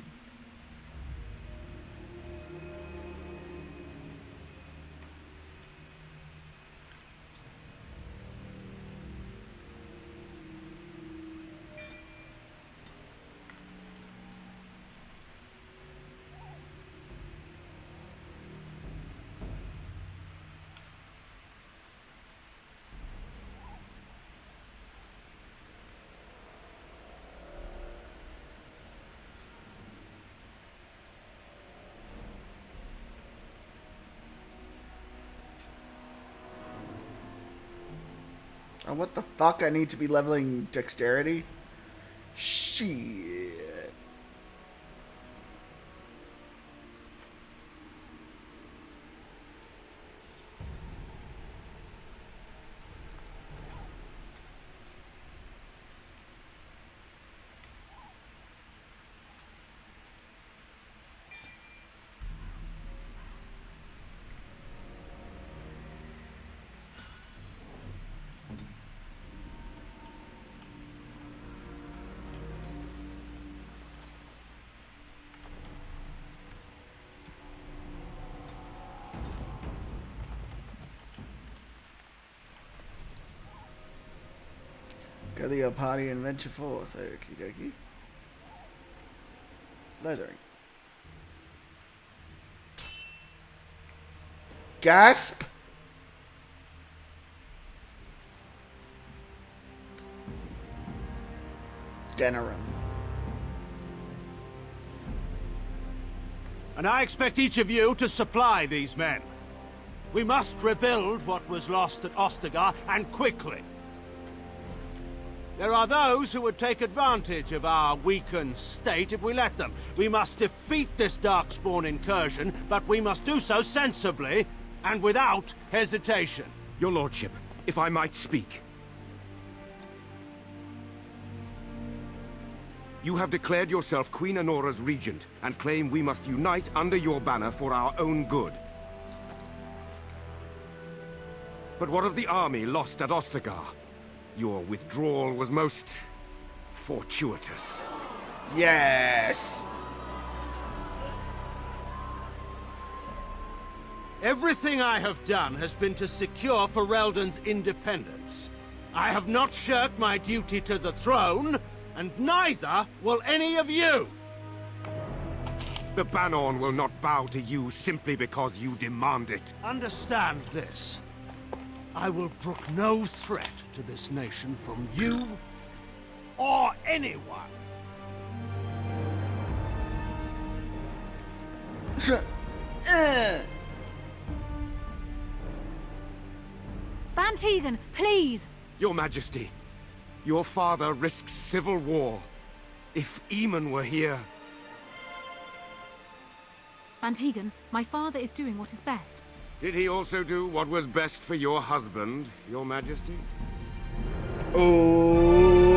Oh, what the fuck? I need to be leveling dexterity? Shit. Gather your party and venture forth. Okie dokie. Leathering. Gasp! Denerim. And I expect each of you to supply these men. We must rebuild what was lost at Ostagar, and quickly. There are those who would take advantage of our weakened state if we let them. We must defeat this Darkspawn incursion, but we must do so sensibly and without hesitation. Your lordship, if I might speak. You have declared yourself Queen Honora's regent, and claim we must unite under your banner for our own good. But what of the army lost at Ostagar? Your withdrawal was most fortuitous. Yes! Everything I have done has been to secure Ferelden's independence. I have not shirked my duty to the throne, and neither will any of you! The Banon will not bow to you simply because you demand it. Understand this. I will brook no threat to this nation from you or anyone. Bantegan, please! Your Majesty, your father risks civil war. If Eamon were here... Bantegan, my father is doing what is best. Did he also do what was best for your husband, your Majesty? Oh.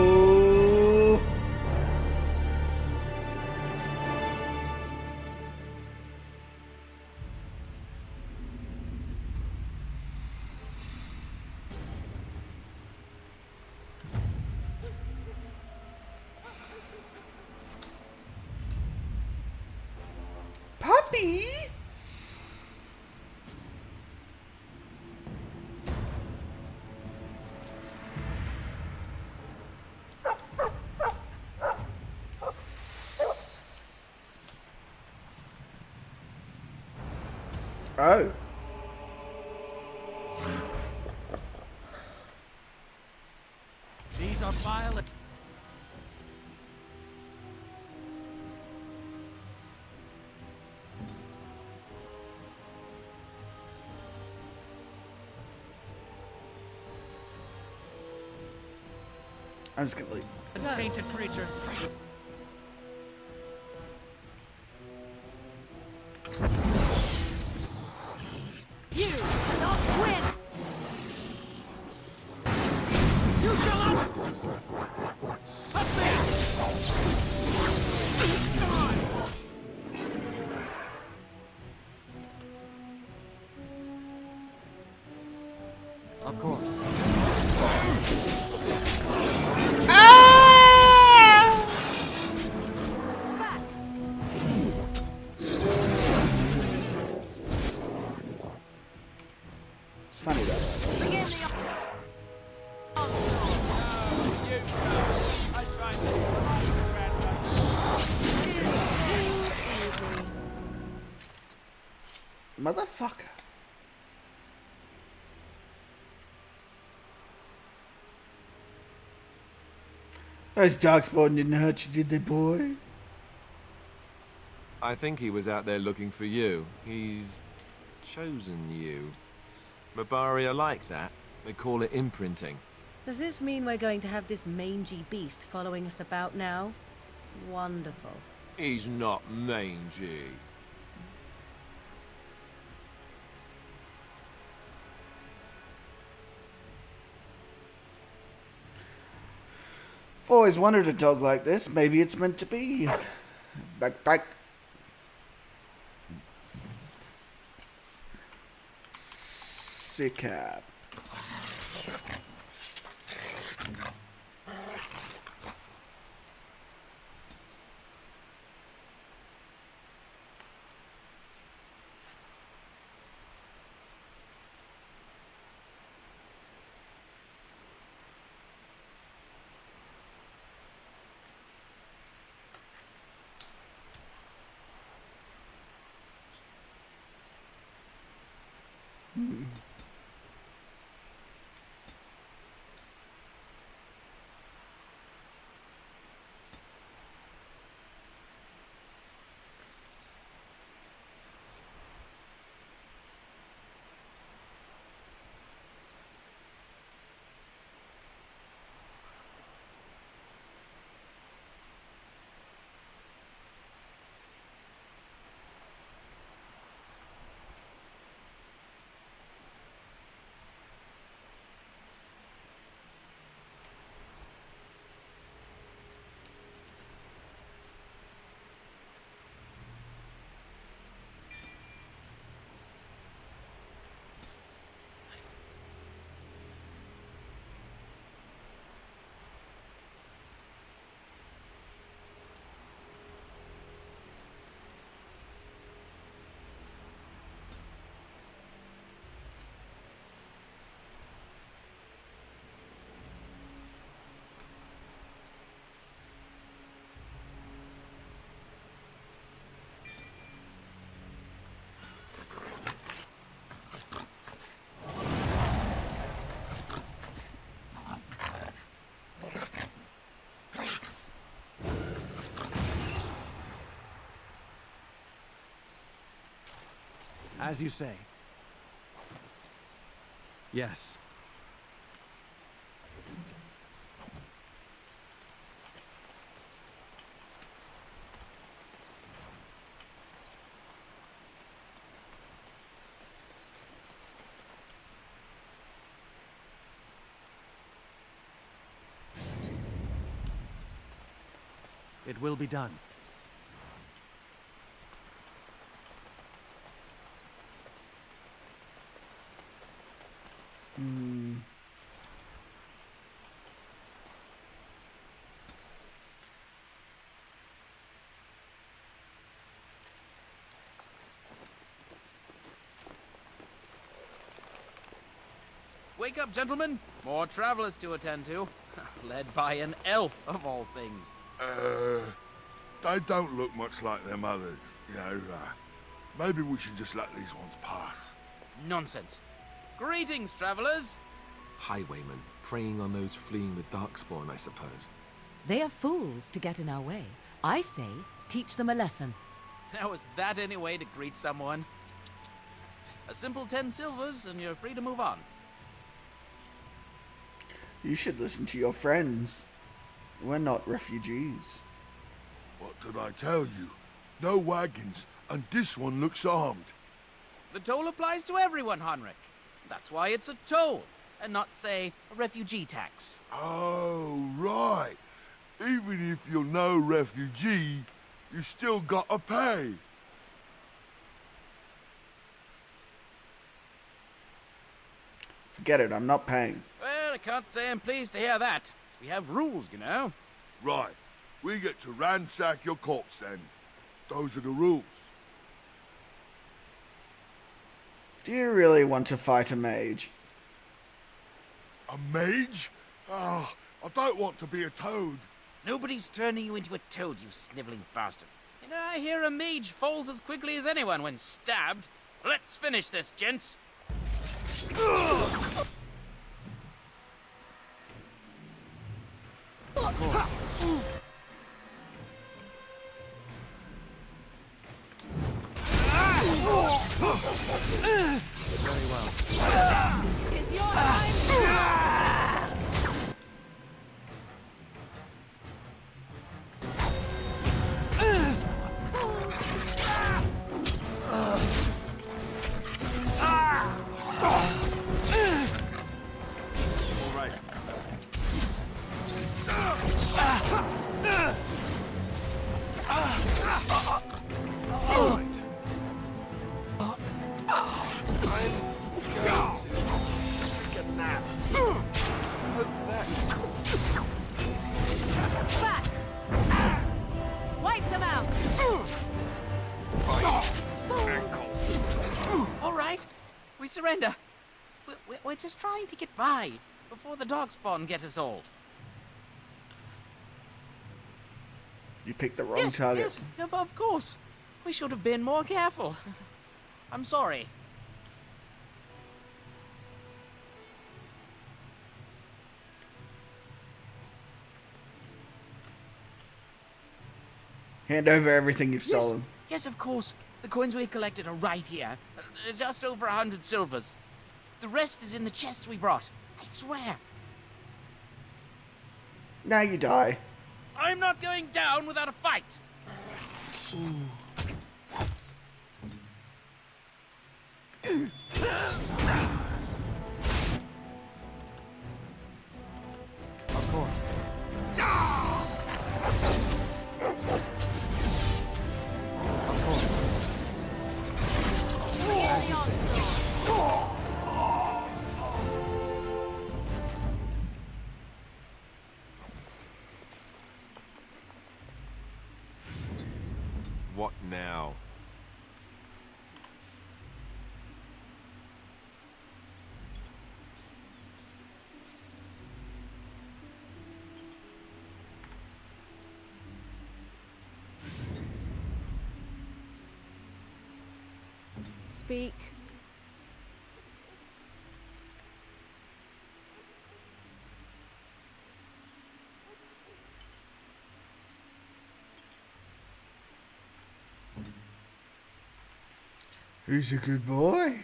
Puppy? Oh. These are violent. I'm just gonna leave. Tainted creatures. You cannot win! You shall not! Up there! Of course. It's funny though. Begin the I tried to. Motherfucker. Those darkspawn didn't hurt you, did they, boy? I think he was out there looking for you. He's chosen you. Mabari are like that. They call it imprinting. Does this mean we're going to have this mangy beast following us about now? Wonderful. He's not mangy. I've always wanted a dog like this. Maybe it's meant to be. Back. Sikkab. As you say. Yes. It will be done. Wake up, gentlemen! More travelers to attend to. Led by an elf, of all things. They don't look much like them others, you know. Maybe we should just let these ones pass. Nonsense. Greetings, travelers. Highwaymen, preying on those fleeing the Darkspawn, I suppose. They are fools to get in our way. I say, teach them a lesson. Now, is that any way to greet someone? A simple 10 silvers, and you're free to move on. You should listen to your friends. We're not refugees. What did I tell you? No wagons, and this one looks armed. The toll applies to everyone, Henrik. That's why it's a toll, and not, say, a refugee tax. Oh, right. Even if you're no refugee, you still gotta pay. Forget it, I'm not paying. Well, I can't say I'm pleased to hear that. We have rules, you know. Right. We get to ransack your corpse then. Those are the rules. Do you really want to fight a mage? A mage? Ah, I don't want to be a toad. Nobody's turning you into a toad, you sniveling bastard. You know, I hear a mage falls as quickly as anyone when stabbed. Let's finish this, gents. Very well. It's your time. All right. All right. Take a nap. Hope that... Back. Wipe them out. All right, we surrender. We're just trying to get by before the Darkspawn get us all. You picked the wrong target. Yes, of course. We should have been more careful. I'm sorry. Hand over everything you've Yes, stolen. yes, of course. The coins we collected are right here. Just over 100 silvers. The rest is in the chests we brought. I swear. Now you die. I'm not going down without a fight. Of course. Of course. What now? Speak. Who's a good boy?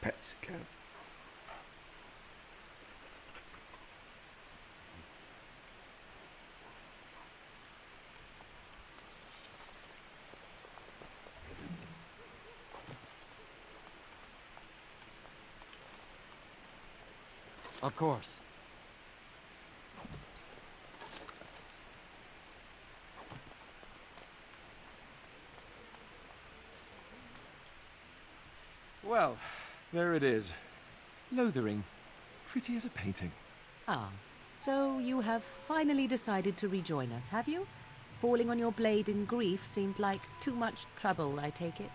Pet Sikkab. Of course. Well, there it is. Lothering. Pretty as a painting. Ah, so you have finally decided to rejoin us, have you? Falling on your blade in grief seemed like too much trouble, I take it.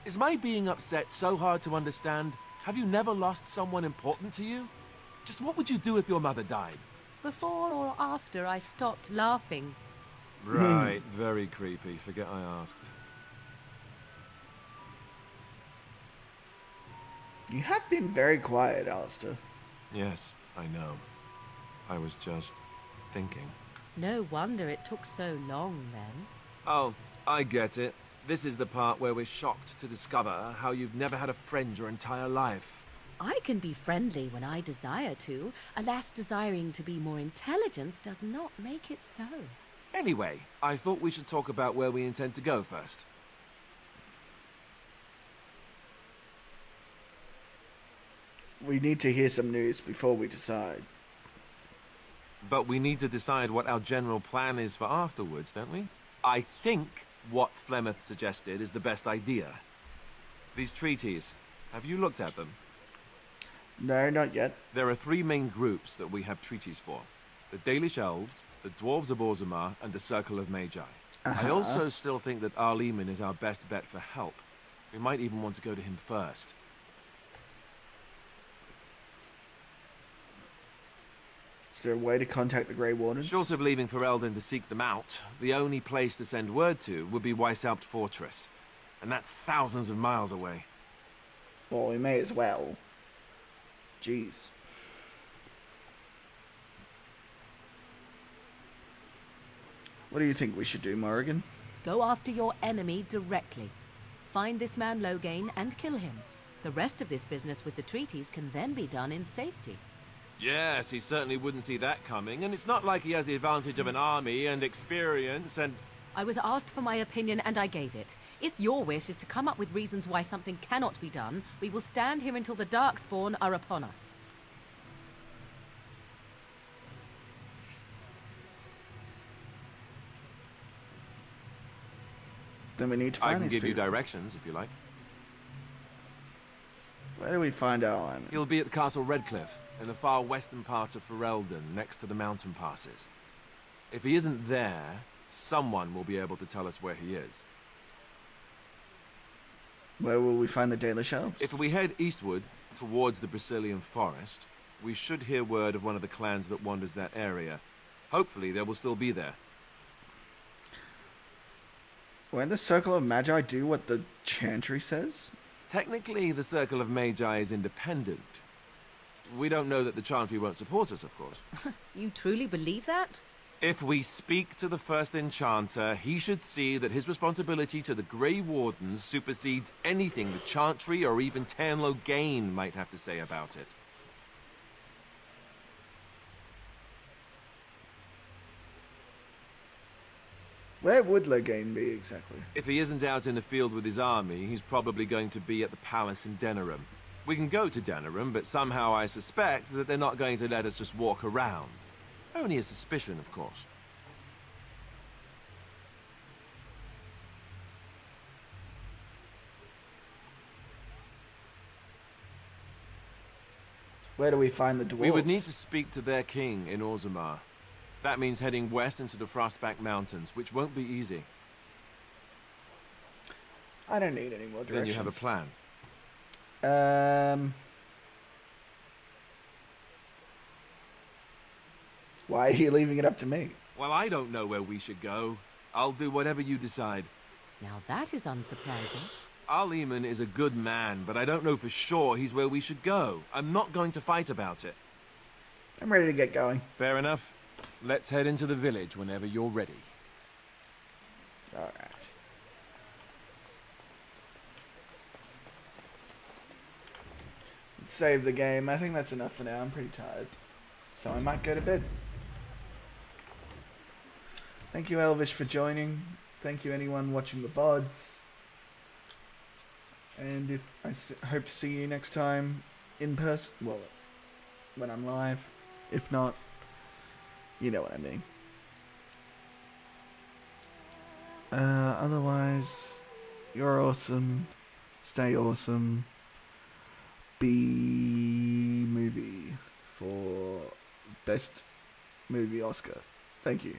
Is my being upset so hard to understand? Have you never lost someone important to you? Just what would you do if your mother died? Before or after I stopped laughing? Right, very creepy. Forget I asked. You have been very quiet, Alistair. Yes, I know. I was just thinking. No wonder it took so long, then. Oh, I get it. This is the part where we're shocked to discover how you've never had a friend your entire life. I can be friendly when I desire to. Alas, desiring to be more intelligent does not make it so. Anyway, I thought we should talk about where we intend to go first. We need to hear some news before we decide. But we need to decide what our general plan is for afterwards, don't we? I think what Flemeth suggested is the best idea. These treaties, have you looked at them? No, not yet. There are three main groups that we have treaties for. The Dalish Elves, the Dwarves of Orzammar, and the Circle of Magi. I also still think that Arleman is our best bet for help. We might even want to go to him first. Is there a way to contact the Grey Wardens? Short of leaving Ferelden to seek them out, the only place to send word to would be Weishaupt Fortress. And that's thousands of miles away. Well, we may as well. Jeez. What do you think we should do, Morrigan? Go after your enemy directly. Find this man Loghain and kill him. The rest of this business with the treaties can then be done in safety. Yes, he certainly wouldn't see that coming, and it's not like he has the advantage of an army and experience and... I was asked for my opinion and I gave it. If your wish is to come up with reasons why something cannot be done, we will stand here until the Darkspawn are upon us. Then we need to find I can these give you people. directions, if you like. Where do we find our enemy? He'll be at the Castle Redcliffe, in the far western part of Ferelden, next to the mountain passes. If he isn't there, someone will be able to tell us where he is. Where will we find the Dalish Elves? If we head eastward, towards the Brazilian forest, we should hear word of one of the clans that wanders that area. Hopefully they will still be there. Won't the Circle of Magi do what the Chantry says? Technically, the Circle of Magi is independent. We don't know that the Chantry won't support us, of course. You truly believe that? If we speak to the first enchanter, he should see that his responsibility to the Grey Wardens supersedes anything the Chantry or even Tairn Loghain might have to say about it. Where would Loghain be exactly? If he isn't out in the field with his army, he's probably going to be at the palace in Denerim. We can go to Denerim, but somehow I suspect that they're not going to let us just walk around. Only a suspicion, of course. Where do we find the dwarves? We would need to speak to their king in Orzammar. That means heading west into the Frostback Mountains, which won't be easy. I don't need any more directions. Then you have a plan. Why are you leaving it up to me? Well, I don't know where we should go. I'll do whatever you decide. Now that is unsurprising. Arleman is a good man, but I don't know for sure he's where we should go. I'm not going to fight about it. I'm ready to get going. Fair enough. Let's head into the village whenever you're ready. Alright. Let's save the game. I think that's enough for now. I'm pretty tired. So I might go to bed. Thank you, Elvish, for joining. Thank you, anyone watching the VODs. And if I hope to see you next time in person. Well, when I'm live. If not, you know what I mean. Otherwise, you're awesome. Stay awesome. Be for Best Movie Oscar. Thank you.